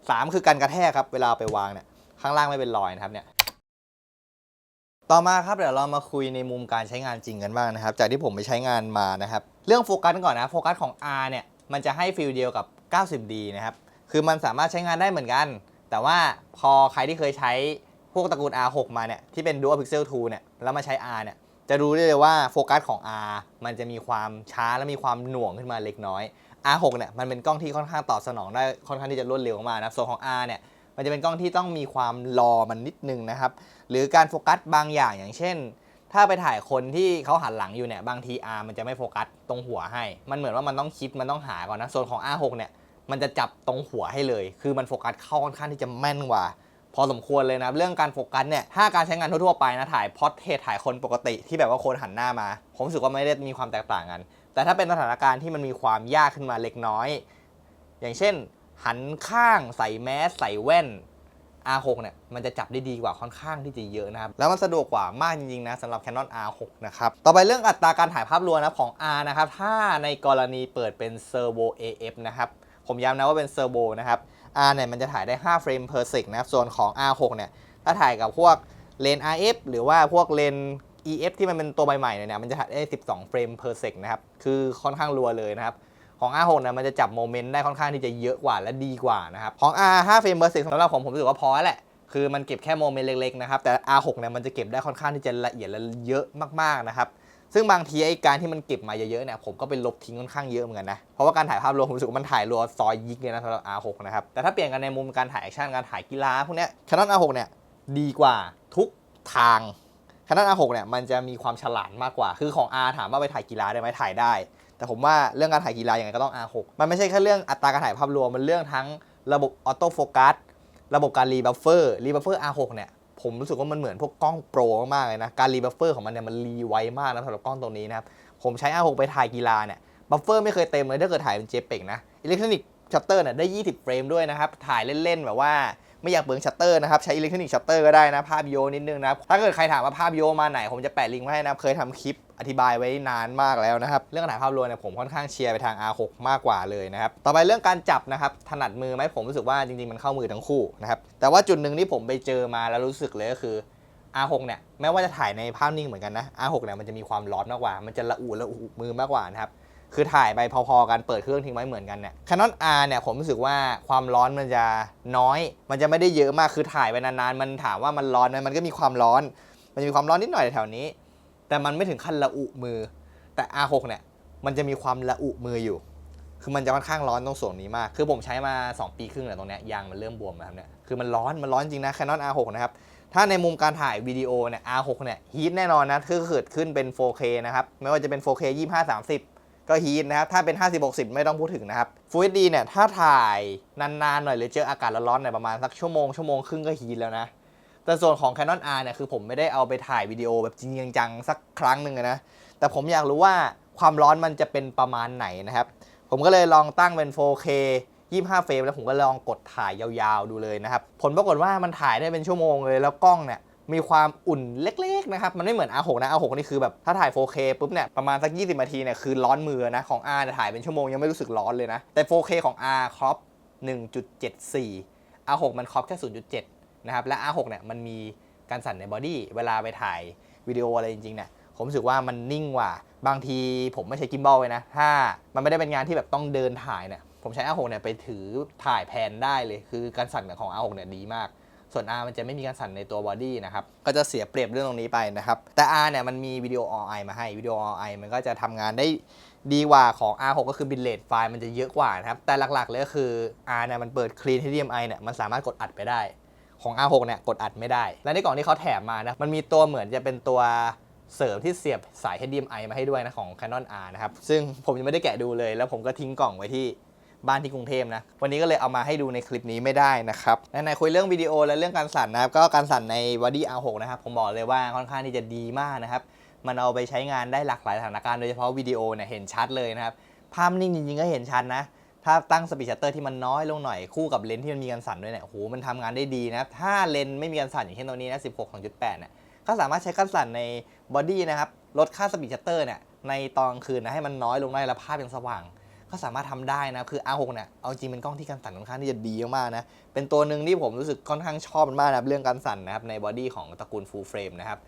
บสามคือการกระแทกครับเวลาไปวางเนี่ยข้างล่างไม่เป็นรอยนะครับเนี่ยต่อมาครับเดี๋ยวเรามาคุยในมุมการใช้งานจริงกันบ้างนะครับจากที่ผมไปใช้งานมานะครับเรื่องโฟกัสก่อนนะโฟกัสของ R เนี่ยมันจะให้ฟีลเดียวกับ 90D นะครับคือมันสามารถใช้งานได้เหมือนกันแต่ว่าพอใครที่เคยใช้พวกตระกูล R6 มาเนี่ยที่เป็น Dual Pixel 2เนี่ยแล้วมาใช้ R เนี่ยจะรู้ได้เลยว่าโฟกัสของ R มันจะมีความช้าและมีความหน่วงขึ้นมาเล็กน้อย R6 เนี่ยมันเป็นกล้องที่ค่อนข้างตอบสนองได้ค่อนข้างที่จะรวดเร็วมากนะส่วนของ R เนี่ยมันจะเป็นกล้องที่ต้องมีความรอมันนิดนึงนะครับหรือการโฟกัสบางอย่างเช่นถ้าไปถ่ายคนที่เขาหันหลังอยู่เนี่ยบางที R มันจะไม่โฟกัสตรงหัวให้มันเหมือนว่ามันต้องคิดมันต้องหาก่อนนะส่วนของ R6 เนี่ยมันจะจับตรงหัวให้เลยคือมันโฟกัสเข้าค่อนข้างที่จะแม่นกว่าพอสมควรเลยนะเรื่องการโฟกัสเนี่ยถ้าการใช้งานทั่วๆไปนะถ่ายพอร์เทรตถ่ายคนปกติที่แบบว่าคนหันหน้ามาผมรู้สึกว่าไม่ได้มีความแตกต่างกันแต่ถ้าเป็นสถานการณ์ที่มันมีความยากขึ้นมาเล็กน้อยอย่างเช่นหันข้างใส่แมสใส่แว่น R6 เนี่ยมันจะจับได้ดีกว่าค่อนข้างที่จะเยอะนะครับแล้วมันสะดวกกว่ามากจริงๆนะสำหรับ Canon R6 นะครับต่อไปเรื่องอัตราการถ่ายภาพรวมนะของ R นะครับถ้าในกรณีเปิดเป็น Servo AF นะครับผมย้ำนะว่าเป็น Servo นะครับ R เนี่ยมันจะถ่ายได้5เฟรม per sec นะครับส่วนของ R6 เนี่ยถ้าถ่ายกับพวกเลนส์ RF หรือว่าพวกเลนส์ EF ที่มันเป็นตัวใหม่ๆเนี่ยมันจะถ่ายได้12เฟรม per sec นะครับคือค่อนข้างรัวเลยนะครับของ R6 เนี่ยมันจะจับโมเมนต์ได้ค่อนข้างที่จะเยอะกว่าและดีกว่านะครับของ R 5เฟรม per sec สำหรับผมรู้สึกว่าพอแล้วแหละคือมันเก็บแค่โมเมนต์เล็กๆนะครับแต่ R6 เนี่ยมันจะเก็บได้ค่อนข้างที่จะละเอียดและเยอะมากๆนะครับซึ่งบางทีไอ้การที่มันเก็บมาเยอะๆเนี่ยผมก็ไปลบทิ้งค่อนข้างเยอะเหมือนกันนะเพราะว่าการถ่ายภาพรวมผมรู้สึกว่ามันถ่ายรัวซอยยิกเลยนะสำหรับ R6 นะครับแต่ถ้าเปลี่ยนกันในมุมการถ่ายแอคชั่นการถ่ายกีฬาพวกเนี้ย Canon R6 เนี่ยดีกว่าทุกทาง Canon R6 เนี่ยมันจะมีความฉลาดมากกว่าคือของ R ถามว่าไปถ่ายกีฬาได้ไหมถ่ายได้แต่ผมว่าเรื่องการถ่ายกีฬาอย่างไรก็ต้อง R6 มันไม่ใช่แค่เรื่องอัตราการถ่ายภาพรวมมันเรื่องทั้งระบบออโต้โฟกัสระบบการรีบัฟเฟอร์R6 เนี่ยผมรู้สึกว่ามันเหมือนพวกกล้องโปรมากๆเลยนะการรีบัฟเฟอร์ของมันเนี่ยมันรีไวมากนะสำหรับกล้องตัวนี้นะครับผมใช้ R6 ไปถ่ายกีฬาเนี่ยบัฟเฟอร์ไม่เคยเต็มเลยถ้าเกิดถ่ายเป็น JPEG นะอิเล็กทรอนิกชัตเตอร์เนี่ยได้20เฟรมด้วยนะครับถ่ายเล่นๆแบบว่าไม่อยากเปลืองชัตเตอร์นะครับใช้อิเล็กทรอนิกชัตเตอร์ก็ได้นะภาพโยนิดนึงนะครับถ้าเกิดใครถามว่าภาพโยมาไหนผมจะแปะลิงก์ไว้ให้นะเคยทำคลิปอธิบายไว้นานมากแล้วนะครับเรื่องถ่ายภาพรวมเนี่ยผมค่อนข้างเชียร์ไปทาง R6 มากกว่าเลยนะครับต่อไปเรื่องการจับนะครับถนัดมือไหมผมรู้สึกว่าจริงๆมันเข้ามือทั้งคู่นะครับแต่ว่าจุดหนึ่งที่ผมไปเจอมาแล้วรู้สึกเลยก็คือ R6 เนี่ยแม้ว่าจะถ่ายในภาพนิ่งเหมือนกันนะ R6 เนี่ยมันจะมีความร้อนมากกว่ามันจะละอุมือมากกว่านะครับคือถ่ายไปพอๆกันเปิดเครื่องทิ้งไว้เหมือนกันเนี่ย Canon R เนี่ยผมรู้สึกว่าความร้อนมันจะน้อยมันจะไม่ได้เยอะมากคือถ่ายไปนานๆมันถามว่ามันร้อนไหมมันก็มีความร้อนมันจะมีความร้อนนิดหน่อยแถวนี้แต่มันไม่ถึงขั้นละอุมือแต่ R6 เนี่ยมันจะมีความละอุมืออยู่คือมันจะค่อนข้างร้อนตรงส่วนนี้มากคือผมใช้มา2 ปีครึ่งแล้วตรงเนี้ยยางมันเริ่มบวมแล้วครับเนี่ยคือมันร้อนจริงนะ Canon R6 นะครับ ถ้าในมุมการถ่ายวิดีโอเนี่ย R6 เนี่ยฮีทแน่นอนนะคือเกิดขึ้นเป็น 4K นะครับไม่ว่าจะเป็น 4K 25-30 ก็ฮีทนะครับถ้าเป็น 50-60 ไม่ต้องพูดถึงนะครับ Full HD เนี่ยถ้าถ่ายนานๆหน่อยหรือเจออากาศร้อนๆเนี่ยประมาณสักชั่วโมงครึ่งก็ฮีทแล้วนะแต่ส่วนของ Canon R เนี่ยคือผมไม่ได้เอาไปถ่ายวิดีโอแบบจริงจังสักครั้งหนึ่งนะแต่ผมอยากรู้ว่าความร้อนมันจะเป็นประมาณไหนนะครับผมก็เลยลองตั้งเป็น 4K 25 เฟรมแล้วผมก็ลองกดถ่ายยาวๆดูเลยนะครับผลปรากฏว่ามันถ่ายได้เป็นชั่วโมงเลยแล้วกล้องเนี่ยมีความอุ่นเล็กๆนะครับมันไม่เหมือน R6 นะ R6 นี่คือแบบถ้าถ่าย 4K ปุ๊บเนี่ยประมาณสัก20 นาทีเนี่ยคือร้อนมือนะของ R เนี่ยถ่ายเป็นชั่วโมงยังไม่รู้สึกร้อนเลยนะแต่ 4K ของ R ครอป 1.74 R6 มันครอปแค่ 0.7 นะครับและ R6 เนี่ยมันมีการสั่นในบอดี้เวลาไปถ่ายวิดีโออะไรจริงๆเนี่ยผมรู้สึกว่ามันนิ่งกว่าบางทีผมไม่ใช้กิมบอลเลยนะถ้ามันไม่ได้เป็นงานที่แบบต้องเดินถ่ายเนี่ยผมใช้ R6 เนี่ยไปถือถ่ายแพนได้เลยคือการสั่นของ R6 เนี่ยดีมากส่วน R มันจะไม่มีการสั่นในตัวบอดี้นะครับก็จะเสียเปรียบเรื่องตรงนี้ไปนะครับแต่ R เนี่ยมันมีวิดีโอ RI มาให้วิดีโอ RI มันก็จะทำงานได้ดีกว่าของ R6 ก็คือบิตเรทไฟล์มันจะเยอะกว่านะครับแต่หลักๆเลยก็คือ R เนี่ยมันเปิด Clean HDMI เนี่ยมันสามารถกดอัดไปได้ของ R6 เนี่ยกดอัดไม่ได้และในกล่องที่เขาแถมมานะมันมีตัวเหมือนจะเป็นตัวเสริมที่เสียบสาย HDMI มาให้ด้วยนะของ Canon R นะครับซึ่งผมยังไม่ได้แกะดูเลยแล้วผมก็ทิ้งกล่องไว้ที่บ้านที่กรุงเทพนะวันนี้ก็เลยเอามาให้ดูในคลิปนี้ไม่ได้นะครับในคุยเรื่องวิดีโอและเรื่องการสั่นนะครับก็การสั่นใน Body R6 นะครับผมบอกเลยว่าค่อนข้างที่จะดีมากนะครับมันเอาไปใช้งานได้หลากหลายสถานการณ์โดยเฉพาะวิดีโอเนี่ยเห็นชัดเลยนะครับภาพนิ่งจริงๆก็เห็นชัดนะถ้าตั้งสปีดชัตเตอร์ที่มันน้อยลงหน่อยคู่กับเลนส์ที่มันมีการสั่นด้วยเนี่ยโอ้โหมันทำงานได้ดีนะถ้าเลนส์ไม่มีการสั่นอย่างเช่นตัวนี้นะ 16-2.8 เนี่ยก็สามารถใช้การสั่นในบอดี้นะครับลดค่าสปีดชัตเตอร์เนี่ยในตอนกลางคืนนะให้มันน้อยลงได้และภาพยังสว่างก็สามารถทำได้นะคือ R6 เนี่ยเอาจริงเป็นกล้องที่การสั่นค่อนข้างที่จะดีมากๆนะเป็นตัวหนึ่งที่ผมรู้สึกค่อนข้างชอบมันมากนะเรื่องการสั่นนะครับในบอดี้ของตระกูล Full Frame นะครับ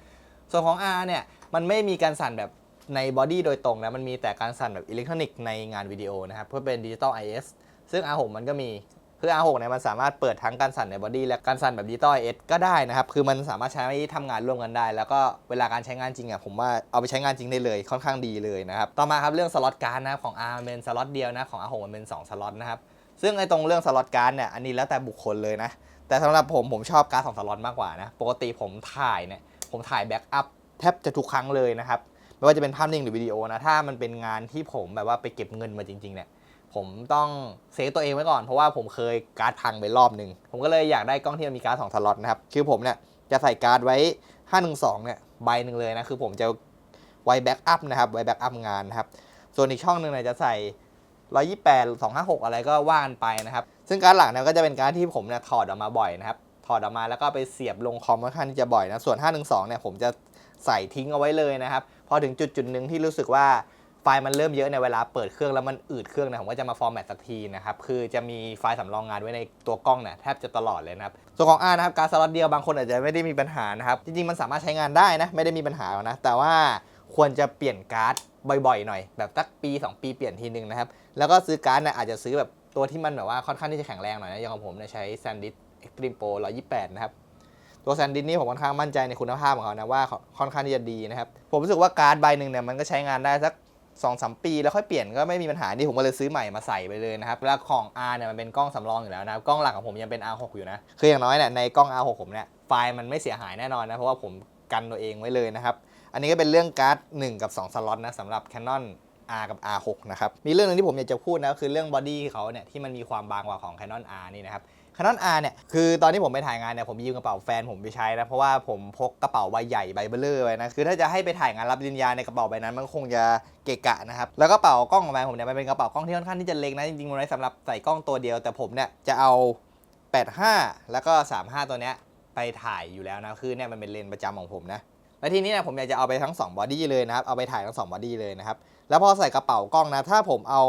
ส่วนของ R เนี่ยมันไม่มีการสั่นแบบในบอดี้โดยตรงนะมันมีแต่การสั่นแบบอิเล็กทรอนิกส์ในงานวิดีโอนะครับเพื่อเป็นดิจิตอล IS ซึ่ง R6 มันก็มีคือ R6 เนี่ยมันสามารถเปิดทั้งการสั่นในบอดี้และการสั่นแบบดิจิตอล IS ก็ได้นะครับคือมันสามารถใช้ทำงานร่วมกันได้แล้วก็เวลาการใช้งานจริงอ่ะผมว่าเอาไปใช้งานจริงได้เลยค่อนข้างดีเลยนะครับต่อมาครับเรื่องสล็อตการ์ดนะครับของ R มันเป็นสล็อตเดียวนะของ R6 มันเป็น2สล็อตนะครับซึ่งไอ้ตรงเรื่องสล็อตการ์ดเนี่ยอันนี้แล้วแต่บุคคลเลยนะแต่สำหรับผมชอบการ์ด2สล็อตมากกว่านะปกติผมถ่ายแบ็กอัพแทบจะทุกครั้งเลยนะครับไม่ว่าจะเป็นภาพนิ่งหรือวิดีโอนะถ้ามันเป็นงานที่ผมแบบว่าไปเก็บเงินมาจริงๆเนี่ยผมต้องเซฟตัวเองไว้ก่อนเพราะว่าผมเคยการ์ดพังไปรอบหนึ่งผมก็เลยอยากได้กล้องที่มันมีการ์ด2สล็อตนะครับคือผมเนี่ยจะใส่การ์ดไว้512เนี่ยใบหนึ่งเลยนะคือผมจะไว้แบ็กอัพนะครับไว้แบ็กอัพงานนะครับส่วนอีกช่องหนึ่งเนี่ยจะใส่128 256อะไรก็ว่านไปนะครับซึ่งการ์ดหลังเนี่ยก็จะเป็นการ์ดที่ผมเนี่ยถอดออกมาบ่อยนะครับถอดออกมาแล้วก็ไปเสียบลงคอมค่อนข้างที่จะบ่อยนะส่วน512เนี่ยผมจะใส่ทิ้งเอาไว้เลยนะครับพอถึงจุดหนึ่งที่รู้สึกว่าไฟล์มันเริ่มเยอะในเวลาเปิดเครื่องแล้วมันอืดเครื่องนะผมก็จะมาฟอร์แมตสักทีนะครับคือจะมีไฟล์สำรองงานไว้ในตัวกล้องเนี่ยแทบจะตลอดเลยนะครับส่วนของ R นะครับการ์ดสล็อตเดียวบางคนอาจจะไม่ได้มีปัญหานะครับจริงๆมันสามารถใช้งานได้นะไม่ได้มีปัญหานะแต่ว่าควรจะเปลี่ยนการ์ดบ่อยๆหน่อยแบบสักปี2 ปีเปลี่ยนทีนึงนะครับแล้วก็ซื้อการ์ดเนี่ยอาจจะซื้อแบบตัวที่มันแบบว่าค่อนข้างที่จะแข็งแรงหน่อยนะอย่างของผมเนี่ยใช้ SanDisk Extreme Pro 128นะครับตัว SanDisk นี่ผมค่อนข้างมั่นใจในคุณภาพของเขานะว่าค่อนข้างที่จะดีนะครับผมรู้สึกว่าการ์ดใบหนึ่งเนี่ยมันก็ใช้งานได้สัก2-3 ปีแล้วค่อยเปลี่ยนก็ไม่มีปัญหาที่ผมก็เลยซื้อใหม่มาใส่ไปเลยนะครับแล้วของ R เนี่ยมันเป็นกล้องสำรองอยู่แล้วนะกล้องหลักของผมยังเป็น R6 อยู่นะคืออย่างน้อยเนี่ยในกล้อง R6 ผมเนี่ยไฟล์มันไม่เสียหายแน่นอนนะเพราะว่าผมกันตัวเองไว้เลยนะครับอันนี้ก็เป็นเรื่องการ์ด1กับ2สล็อตนะสำหรับ Canon R กับ R6 นะครับมีเรื่องนึงที่ผมอยากจะพูดนะก็คือเรื่องบอดี้เขาเนี่ยที่มันมีความบางกว่าของ Canon R นี่นะครับCanon R เนี่ยคือตอนที่ผมไปถ่ายงานเนี่ยผมยืมกระเป๋าแฟนผมไปใช้นะเพราะว่าผมพกกระเป๋าใบใหญ่ใบเบลเลอร์ไว้นะคือถ้าจะให้ไปถ่ายงานรับปริญญาในกระเป๋าใบนั้นมันคงจะเกะกะนะครับแล้วก็กระเป๋ากล้องของแฟนผมเนี่ยมันเป็นกระเป๋ากล้องที่ค่อนข้างที่จะเล็กนะจริงๆมันไว้สำหรับใส่กล้องตัวเดียวแต่ผมเนี่ยจะเอา85แล้วก็35ตัวเนี้ยไปถ่ายอยู่แล้วนะคือเนี่ยมันเป็นเลนส์ประจำของผมนะและทีนี้เนี่ยผมอยากจะเอาไปทั้ง2บอดี้เลยนะครับเอาไปถ่ายทั้ง2บอดี้เลยนะครับแล้วพอใส่กระเป๋ากล้องนะถ้าผมเอา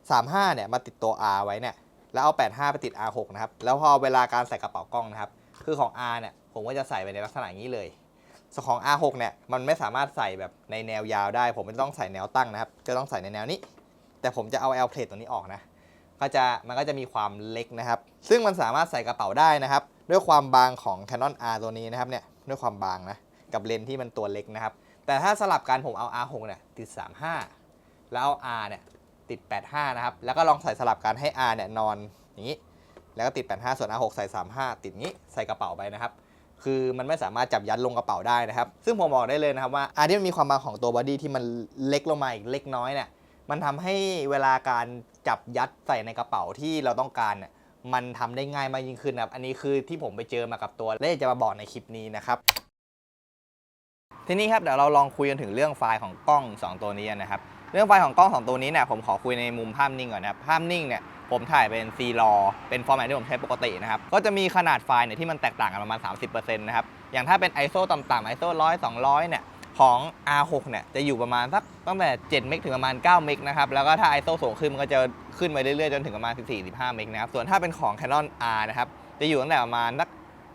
35เนี่ยมาติดตัว R ไว้เนี่ยแล้วเอา85ไปติด R6 นะครับแล้วพอเวลาการใส่กระเป๋ากล้องนะครับคือของ R เนี่ยผมก็จะใส่ไปในลักษณะอย่างนี้เลยส่วนของ R6 เนี่ยมันไม่สามารถใส่แบบในแนวยาวได้ผมไม่ต้องใส่แนวตั้งนะครับจะต้องใส่ในแนวนี้แต่ผมจะเอา L plate ตัวนี้ออกนะมันก็จะมีความเล็กนะครับซึ่งมันสามารถใส่กระเป๋าได้นะครับด้วยความบางของ Canon R ตัวนี้นะครับเนี่ยด้วยความบางนะกับเลนส์ที่มันตัวเล็กนะครับแต่ถ้าสลับกันผมเอา R6 เนี่ยติด35แล้วเอา R เนี่ยติด85นะครับแล้วก็ลองใส่สลับกันให้ R เนี่ยนอนอย่างนี้แล้วก็ติด85ส่วน R6 ใส่35ติดงี้ใส่กระเป๋าไปนะครับ คือมันไม่สามารถจับยัดลงกระเป๋าได้นะครับซึ่งผมบอกได้เลยนะครับว่าที่มันมีความบางของตัวบอดี้ที่มันเล็กลงมาอีกเล็กน้อยเนี่ยมันทำให้เวลาการจับยัดใส่ในกระเป๋าที่เราต้องการเนี่ยมันทำได้ง่ายมากยิ่งขึ้นนะครับอันนี้คือที่ผมไปเจอมากับตัวและจะมาบอกในคลิปนี้นะครับทีนี้ครับเดี๋ยวเราลองคุยกันถึงเรื่องไฟล์ของกล้อง2ตัวนี้นะครับเรื่องไฟล์ของกล้อง2ตัวนี้เนี่ยผมขอคุยในมุมภาพนิ่งก่อนนะครับภาพนิ่งเนี่ยผมถ่ายเป็น C-RAW เป็นฟอร์แมตที่ผมใช้ปกตินะครับก็จะมีขนาดไฟล์เนี่ยที่มันแตกต่างกันประมาณ 30% นะครับอย่างถ้าเป็น ISO ต่ำๆ ISO 100 200เนี่ยของ R6 เนี่ยจะอยู่ประมาณสักตั้งแต่7เมกถึงประมาณ9เมกนะครับแล้วก็ถ้า ISO สูงขึ้นมันก็จะขึ้นไปเรื่อยๆจนถึงประมาณ14-15เมกนะครับส่วนถ้าเป็นของ Canon R นะครับจะอยู่ตั้งแต่ประมาณสัก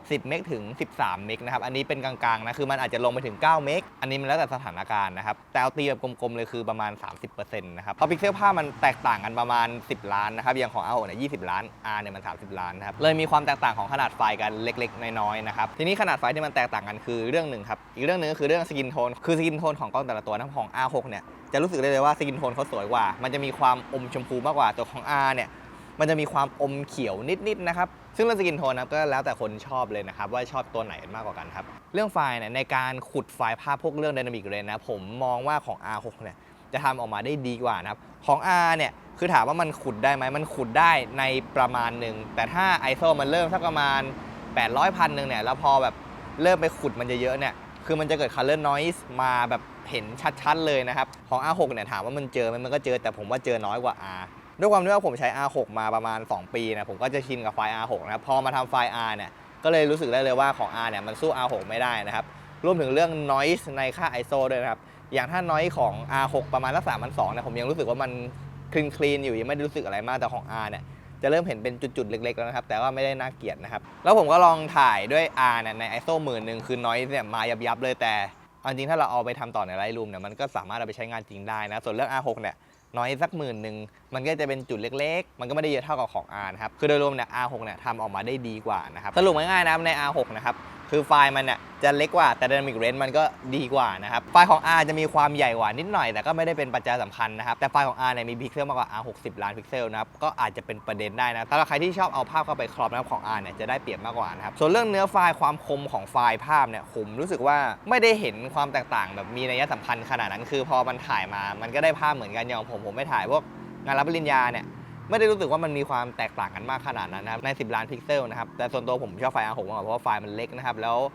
10เมกถึง13เมกนะครับอันนี้เป็นกลางๆนะคือมันอาจจะลงไปถึง9เมกอันนี้มันแล้วแต่สถานการณ์นะครับแต่เอาตีแบบกลมๆเลยคือประมาณ 30% นะครับเพราะพิกเซลภาพมันแตกต่างกันประมาณ10ล้านนะครับอย่างของ R6 เนี่ย20ล้าน R เนี่ยมัน30ล้านนะครับเลยมีความแตกต่างของขนาดไฟล์กันเล็กๆน้อยๆนะครับทีนี้ขนาดไฟล์ที่มันแตกต่างกันคือเรื่องหนึ่งครับอีกเรื่องนึงก็คือเรื่องสกินโทนคือสกินโทนของกล้องแต่ละตัวนะของ R6 เนี่ยจะรู้สึกได้เลยว่าสกินโทนเขาสวยกว่ามันจะมีความอมชมพูมากกว่าตัวของ R เนี่ยมันจะมีความอมเขียวนิดๆนะครับซึ่งเรื่องสกินโทนนะก็แล้วแต่คนชอบเลยนะครับว่าชอบตัวไหนมากกว่ากันครับเรื่องไฟล์เนี่ยในการขุดไฟล์ภาพพวกเรื่อง Dynamic Range นะผมมองว่าของ R6 เนี่ยจะทำออกมาได้ดีกว่านะครับของ R เนี่ยคือถามว่ามันขุดได้ไหมมันขุดได้ในประมาณหนึ่งแต่ถ้า ISO มันเริ่มสักประมาณ800 พันหนึ่งเนี่ยแล้วพอแบบเริ่มไปขุดมันเยอะๆเนี่ยคือมันจะเกิด Color Noise มาแบบเห็นชัดๆเลยนะครับของ R6 เนี่ยถามว่ามันเจอไหมมันก็เจอแต่ผมว่าเจอน้อยกว่า Rด้วยความที่ว่าผมใช้ R6 มาประมาณ2ปีนะผมก็จะชินกับไฟล์ R6 นะครับพอมาทำไฟล์ R เนี่ยก็เลยรู้สึกได้เลยว่าของ R เนี่ยมันสู้ R6 ไม่ได้นะครับรวมถึงเรื่อง noise ในค่า ISO ด้วยนะครับอย่างถ้า noise ของ R6 ประมาณสัก3,200เนี่ยผมยังรู้สึกว่ามันคลีนอยู่ยังไม่ได้รู้สึกอะไรมากแต่ของ R เนี่ยจะเริ่มเห็นเป็นจุดๆเล็กๆแล้วนะครับแต่ว่าไม่ได้น่าเกลียดนะครับแล้วผมก็ลองถ่ายด้วย R เนี่ยใน ISO 10,000คือ noise เนี่ยมายับๆเลยแต่จริงถ้าเราเอาไปทำต่อใน Lightroom เนี่ยมันก็สามารถเอาไปใช้งานจริงได้นะส่วนเรื่อง R6 เนี่ยน้อยสัก10,000มันก็จะเป็นจุดเล็กๆมันก็ไม่ได้เยอะเท่ากับของ R นะครับคือโดยรวมเนี่ย R6 เนี่ยทำออกมาได้ดีกว่านะครับสรุปง่ายๆนะใน R6 นะครับคือไฟล์มันเนี่ยจะเล็กกว่าแต่ Dynamic Range มันก็ดีกว่านะครับไฟล์ของ R จะมีความใหญ่กว่านิดหน่อยแต่ก็ไม่ได้เป็นปัจจัยสำคัญนะครับแต่ไฟล์ของ R เนี่ยมีพิกเซลมากกว่า R 60 ล้านพิกเซลนะครับก็อาจจะเป็นประเด็นได้นะสำหรับใครที่ชอบเอาภาพเข้าไปครอบนะครับของ R เนี่ยจะได้เปรียบมากกว่านะครับส่วนเรื่องเนื้อไฟล์ความคมของไฟล์ภาพเนี่ยผมรู้สึกว่าไม่ได้เห็นความแตกต่างแบบมีนัยสำคัญขนาดนั้นคือพอมันถ่ายมามันก็ได้ภาพเหมือนกันอย่างผมไม่ถ่ายพวกงานรับปริญญาเนี่ยไม่ได้รู้สึกว่ามันมีความแตกต่างกันมากขนาดนั้นนะครับใน10ล้านพิกเซลนะครับแต่ส่วนตัวผมชอบไฟล์ R6 มากกว่าเพราะว่าไฟล์มันเล็กนะครับแล้ว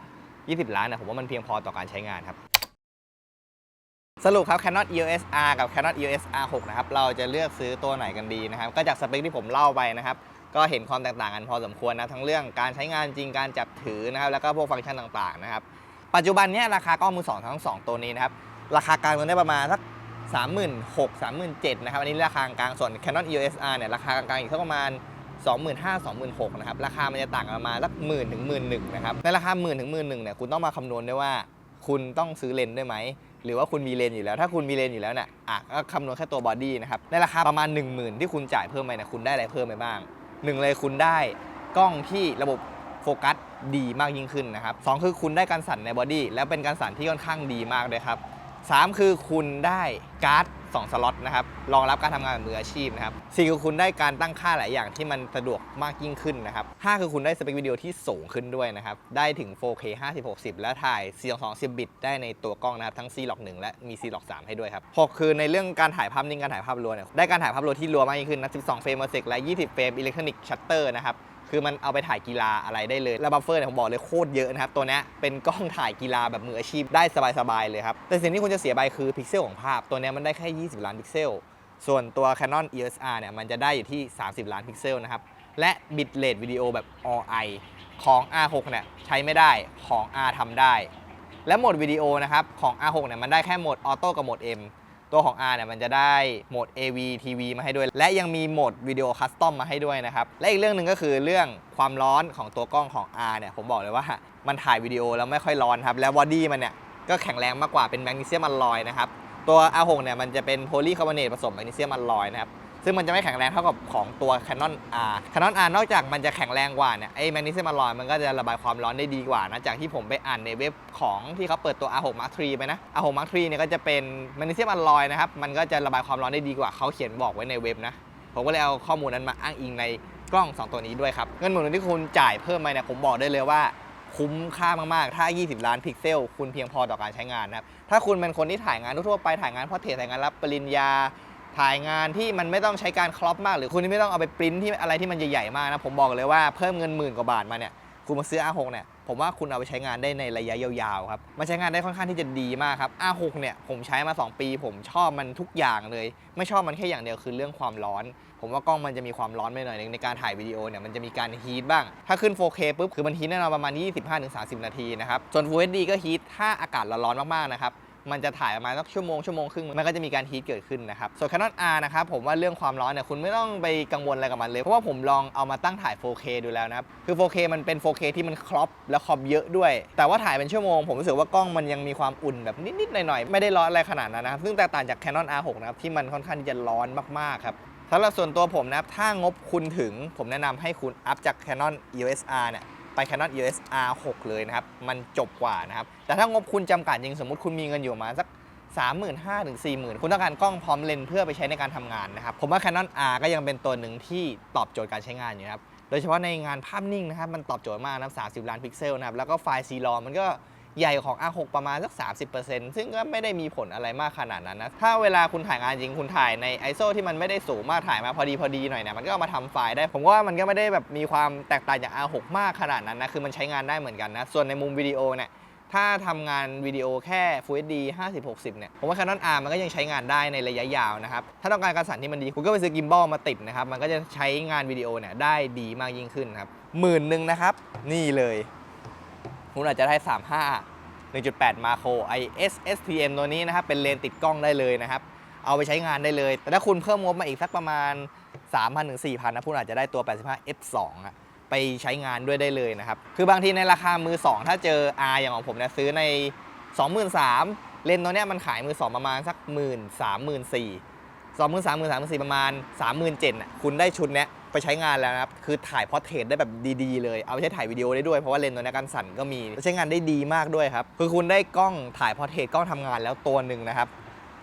20ล้านเนี่ยผมว่ามันเพียงพอต่อการใช้งานครับสรุปครับ Canon EOS R กับ Canon EOS R6 นะครับเราจะเลือกซื้อตัวไหนกันดีนะครับก็จากสเปคที่ผมเล่าไปนะครับก็เห็นความแตกต่างกันพอสมควรนะทั้งเรื่องการใช้งานจริงการจับถือนะครับแล้วก็พวกฟังก์ชันต่างๆนะครับปัจจุบันนี้ราคากล้องมือสองทั้ง2ตัวนี้นะครับราคากลางกันได้ประมาณสัก36,000 37,000นะครับอันนี้ราคากลางส่วน Canon EOS R เนี่ยราคากลางอยู่ที่ประมาณ25,000 26,000นะครับราคามันจะต่างกันประมาณสัก10,000 ถึง 11,000นะครับในราคา10,000 ถึง 11,000เนี่ยคุณต้องมาคำนวณด้วยว่าคุณต้องซื้อเลนส์ด้วยไหมหรือว่าคุณมีเลนส์อยู่แล้วถ้าคุณมีเลนส์อยู่แล้วเนี่ยก็คำนวณแค่ตัวบอดี้นะครับในราคาประมาณ 10,000 ที่คุณจ่ายเพิ่มไปเนี่ยคุณได้อะไรเพิ่มไปบ้าง1เลยคุณได้กล้องที่ระบบโฟกัสดีมากยิ่งขึ้นนะครับ2คือคุณได้การสั่นในบอดี้แล้วเป็นการสั่นที่ค่อนข้างดีมากเลยครับ3คือคุณได้การ์ด2สล็อตนะครับรองรับการทำงานแบบมืออาชีพนะครับ4คือคุณได้การตั้งค่าหลายอย่างที่มันสะดวกมากยิ่งขึ้นนะครับ5คือคุณได้สเปควิดีโอที่สูงขึ้นด้วยนะครับได้ถึง 4K 50-60 และถ่าย 4:2 10 บิตได้ในตัวกล้องนะครับทั้ง C-Log 1 และมี C-Log 3 ให้ด้วยครับ6คือในเรื่องการถ่ายภาพนิ่งการถ่ายภาพรัวเนี่ยได้การถ่ายภาพรัวที่รัวมากยิ่งขึ้นนะ12 เฟรม per sec และ20 เฟรมอิเล็กทรอนิกชัตเตอร์นะครับคือมันเอาไปถ่ายกีฬาอะไรได้เลยแล้วบัฟเฟอร์เนี่ยผมบอกเลยโคตรเยอะนะครับตัวนี้เป็นกล้องถ่ายกีฬาแบบมืออาชีพได้สบายๆเลยครับแต่สิ่งที่คุณจะเสียไปคือพิกเซลของภาพตัวนี้มันได้แค่20ล้านพิกเซลส่วนตัว Canon EOS R เนี่ยมันจะได้อยู่ที่30ล้านพิกเซลนะครับและบิตเรทวิดีโอแบบ All I ของ R6 เนี่ยใช้ไม่ได้ของ R ทำได้และโหมดวิดีโอนะครับของ R6 เนี่ยมันได้แค่โหมดออโต้กับโหมด Mตัวของ R เนี่ยมันจะได้โหมด AV TV มาให้ด้วยและยังมีโหมดวิดีโอคัสตอมมาให้ด้วยนะครับและอีกเรื่องหนึ่งก็คือเรื่องความร้อนของตัวกล้องของ R เนี่ยผมบอกเลยว่ามันถ่ายวิดีโอแล้วไม่ค่อยร้อนครับแล้วบอดี้มันเนี่ยก็แข็งแรงมากกว่าเป็นแมกนีเซียมอลลอยนะครับตัว R6 เนี่ยมันจะเป็นโพลีคาร์บอเนตผสมแมกนีเซียมอลลอยนะครับซึ่งมันจะไม่แข็งแรงเท่ากับของตัว Canon R นอกจากมันจะแข็งแรงกว่าเนี่ยไอ้แมกนีเซียมอลลอยมันก็จะระบายความร้อนได้ดีกว่านะจากที่ผมไปอ่านในเว็บของที่เขาเปิดตัว R6 Mark III ไปนะ R6 Mark III เนี่ยก็จะเป็นแมกนีเซียมอลลอยนะครับมันก็จะระบายความร้อนได้ดีกว่าเขาเขียนบอกไว้ในเว็บนะผมก็เลยเอาข้อมูลนั้นมาอ้างอิงในกล้อง2ตัวนี้ด้วยครับเงินหมุนที่คุณจ่ายเพิ่มไปเนี่ยผมบอกได้เลยว่า คุ้มค่ามากๆถ้า20ล้านพิกเซลคุณเพียงพอต่อการใช้งานนะครับถ้าคุณเป็นคนที่ถ่ายงานทั่วไปถ่ายงานพอร์เทรตถ่ายงานรับปริญญาถ่ายงานที่มันไม่ต้องใช้การครอปมากหรือคุณไม่ต้องเอาไปปริ้นที่อะไรที่มันใหญ่ๆมากนะผมบอกเลยว่าเพิ่มเงิน10,000 กว่าบาทมาเนี่ยคุณมาซื้อ R6 เนี่ยผมว่าคุณเอาไปใช้งานได้ในระยะยาวๆครับมันใช้งานได้ค่อนข้างที่จะดีมากครับ R6 เนี่ยผมใช้มา2 ปีผมชอบมันทุกอย่างเลยไม่ชอบมันแค่อย่างเดียวคือเรื่องความร้อนผมว่ากล้องมันจะมีความร้อนไปหน่อยนึงในการถ่ายวิดีโอเนี่ยมันจะมีการฮีทบ้างถ้าขึ้น 4K ปุ๊บคือมันฮีทแน่นอนประมาณ 25-30 นาทีนะครับส่วน Full HD ก็ฮีทถ้าอากาศร้อนๆมากๆนะครับมันจะถ่ายประมาณสักชั่วโมงครึ่งมันก็จะมีการฮีทเกิดขึ้นนะครับส่วน Canon R นะครับผมว่าเรื่องความร้อนเนี่ยคุณไม่ต้องไปกังวลอะไรกับมันเลยเพราะว่าผมลองเอามาตั้งถ่าย 4K ดูแล้วนะครับคือ 4K มันเป็น 4K ที่มันครอปและครอปเยอะด้วยแต่ว่าถ่ายเป็นชั่วโมงผมรู้สึกว่ากล้องมันยังมีความอุ่นแบบนิดๆหน่อยๆไม่ได้ร้อนอะไรขนาดนั้นนะครับซึ่งแตกต่างจาก Canon R6 นะครับที่มันค่อนข้างที่จะร้อนมากๆครับสำหรับส่วนตัวผมนะครับถ้างบคุณถึงผมแนะนำให้คุณอัพจาก Canon EOS R เนี่ยไป Canon EOS R6 เลยนะครับมันจบกว่านะครับแต่ถ้างบคุณจำกัดจริงสมมุติคุณมีเงินอยู่มาสัก 35,000 ถึง 40,000 คุณต้องการกล้องพร้อมเลนส์เพื่อไปใช้ในการทำงานนะครับผมว่า Canon R ก็ยังเป็นตัวหนึ่งที่ตอบโจทย์การใช้งานอยู่ครับโดยเฉพาะในงานภาพนิ่งนะครับมันตอบโจทย์มากนะ30 ล้านพิกเซลนะครับแล้วก็ไฟล์ C-RAW มันก็ใหญ่ของ R6 ประมาณสัก 30% ซึ่งก็ไม่ได้มีผลอะไรมากขนาดนั้นนะถ้าเวลาคุณถ่ายงานจริงคุณถ่ายใน ISO ที่มันไม่ได้สูงมากถ่ายมาพอดีหน่อยเนี่ยมันก็เอามาทำไฟล์ได้ผมว่ามันก็ไม่ได้แบบมีความแตกต่างจาก R6 มากขนาดนั้นนะคือมันใช้งานได้เหมือนกันนะส่วนในมุมวิดีโอเนี่ยถ้าทำงานวิดีโอแค่ Full HD 50-60 เนี่ยผมว่า Canon R มันก็ยังใช้งานได้ในระยะยาวนะครับถ้าต้องการการสั่นที่มันดีคุณก็ไปซื้อกิมบอลมาติดนะครับมันก็จะใช้งานวิดีโอเนี่ยได้ดีมากยิ่งขึ้นครับ10,000นะครับนี่เลยคุณอาจจะได้35 1.8 มาโคร IS STM ตัวนี้นะครับเป็นเลนส์ติดกล้องได้เลยนะครับเอาไปใช้งานได้เลยแต่ถ้าคุณเพิ่มงบมาอีกสักประมาณ 3,000 ถึง 4,000 นะคุณอาจจะได้ตัว 85 f2 อะไปใช้งานด้วยได้เลยนะครับคือบางทีในราคามือ 2ถ้าเจอ R อย่างของผมเนี่ยซื้อใน 23,000 เลนส์ตัวเนี้ยมันขายมือ 2ประมาณสัก 13,000 14,000 ประมาณ 37,000น่ะคุณได้ชุดเนี้ยไปใช้งานแล้วนะครับคือถ่ายพอร์เทรตได้แบบดีๆเลยเอาไปใช้ถ่ายวิดีโอได้ด้วยเพราะว่าเลนส์ตัวนี้กันสั่นก็มีใช้งานได้ดีมากด้วยครับคือคุณได้กล้องถ่ายพอร์เทรตกล้องทำงานแล้วตัวหนึ่งนะครับ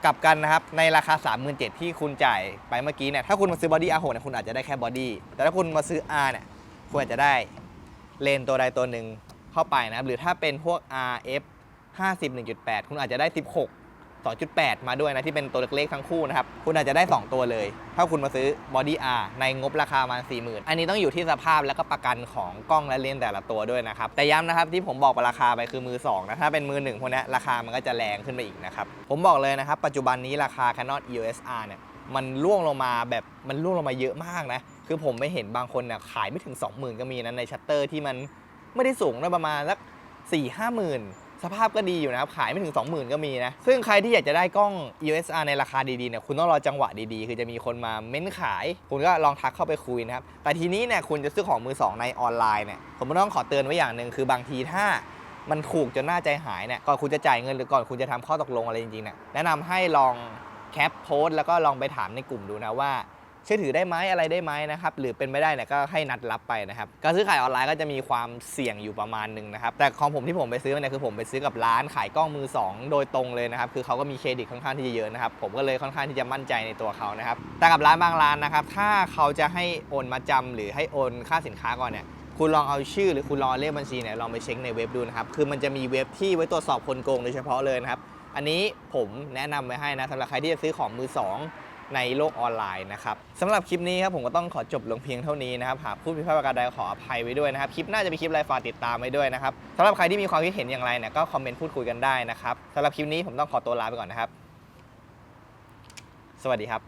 กลับกันนะครับในราคา 37,000 ที่คุณจ่ายไปเมื่อกี้เนี่ยถ้าคุณมาซื้อบอดี้ R6 เนี่ยคุณอาจจะได้แค่บอดี้แต่ถ้าคุณมาซื้อ R เนี่ยคุณอาจจะได้เลนส์ตัวใดตัวหนึ่งเข้าไปนะครับหรือถ้าเป็นพวก RF 50 1.8 คุณอาจจะได้ 16 2.8 มาด้วยนะที่เป็นตัวเล็กๆทั้งคู่นะครับคุณอาจจะได้2ตัวเลยถ้าคุณมาซื้อ Body R ในงบราคาประมาณ 40,000 อันนี้ต้องอยู่ที่สภาพและก็ประกันของกล้องและเลนส์แต่ละตัวด้วยนะครับแต่ย้ำนะครับที่ผมบอกราคาไปคือมือ2นะถ้าเป็นมือ1พวกนี้ราคามันก็จะแรงขึ้นไปอีกนะครับผมบอกเลยนะครับปัจจุบันนี้ราคา Canon EOS R เนี่ยมันล่วงลงมาแบบมันล่วงลงมาเยอะมากนะคือผมไม่เห็นบางคนเนี่ยขายไม่ถึง 20,000 ก็มีนะในชัตเตอร์ที่มันไม่ได้สูงนะประมาณสัก 4-5 หมื่นสภาพก็ดีอยู่นะครับขายไม่ถึง 20,000 ก็มีนะซึ่งใครที่อยากจะได้กล้อง EOS R ในราคาดีๆเนี่ยคุณต้องรอจังหวะดีๆคือจะมีคนมาเม้นขายคุณก็ลองทักเข้าไปคุยนะครับแต่ทีนี้เนี่ยคุณจะซื้อของมือ2ในออนไลน์เนี่ยผมต้องขอเตือนไว้อย่างหนึ่งคือบางทีถ้ามันถูกจนน่าใจหายเนี่ยก่อนคุณจะจ่ายเงินหรือก่อนคุณจะทำข้อตกลงอะไรจริงๆเนี่ยแนะนำให้ลองแคปโพสต์แล้วก็ลองไปถามในกลุ่มดูนะว่าเชื่อถือได้ไหมอะไรได้ไหมนะครับหรือเป็นไม่ได้เนี่ยก็ให้นัดรับไปนะครับการซื้อขายออนไลน์ก็จะมีความเสี่ยงอยู่ประมาณนึงนะครับแต่ของผมที่ผมไปซื้อเนี่ยคือผมไปซื้อกับร้านขายกล้องมือ2โดยตรงเลยนะครับคือเขาก็มีเครดิตค่อนข้างที่จะเยอะนะครับผมก็เลยค่อนข้างที่จะมั่นใจในตัวเขานะครับแต่กับร้านบางร้านนะครับถ้าเขาจะให้โอนมาจำหรือให้โอนค่าสินค้าก่อนเนี่ยคุณลองเอาชื่อหรือคุณลองเลขบัญชีเนี่ยลองไปเช็คในเว็บดูนะครับคือมันจะมีเว็บที่ไว้ตรวจสอบคนโกงโดยเฉพาะเลยนะครับอันนี้ผมแนะนำไว้ให้นะสำหรับใครที่จะซื้อของมือ2ในโลกออนไลน์นะครับสำหรับคลิปนี้ครับผมก็ต้องขอจบลงเพียงเท่านี้นะครับหากพูดผิดพลาดประการใดขออภัยไว้ด้วยนะครับคลิปหน้าจะเป็นคลิปอะไรฝากติดตามไว้ด้วยนะครับสำหรับใครที่มีความคิดเห็นอย่างไรเนี่ยก็คอมเมนต์พูดคุยกันได้นะครับสำหรับคลิปนี้ผมต้องขอตัวลาไปก่อนนะครับสวัสดีครับ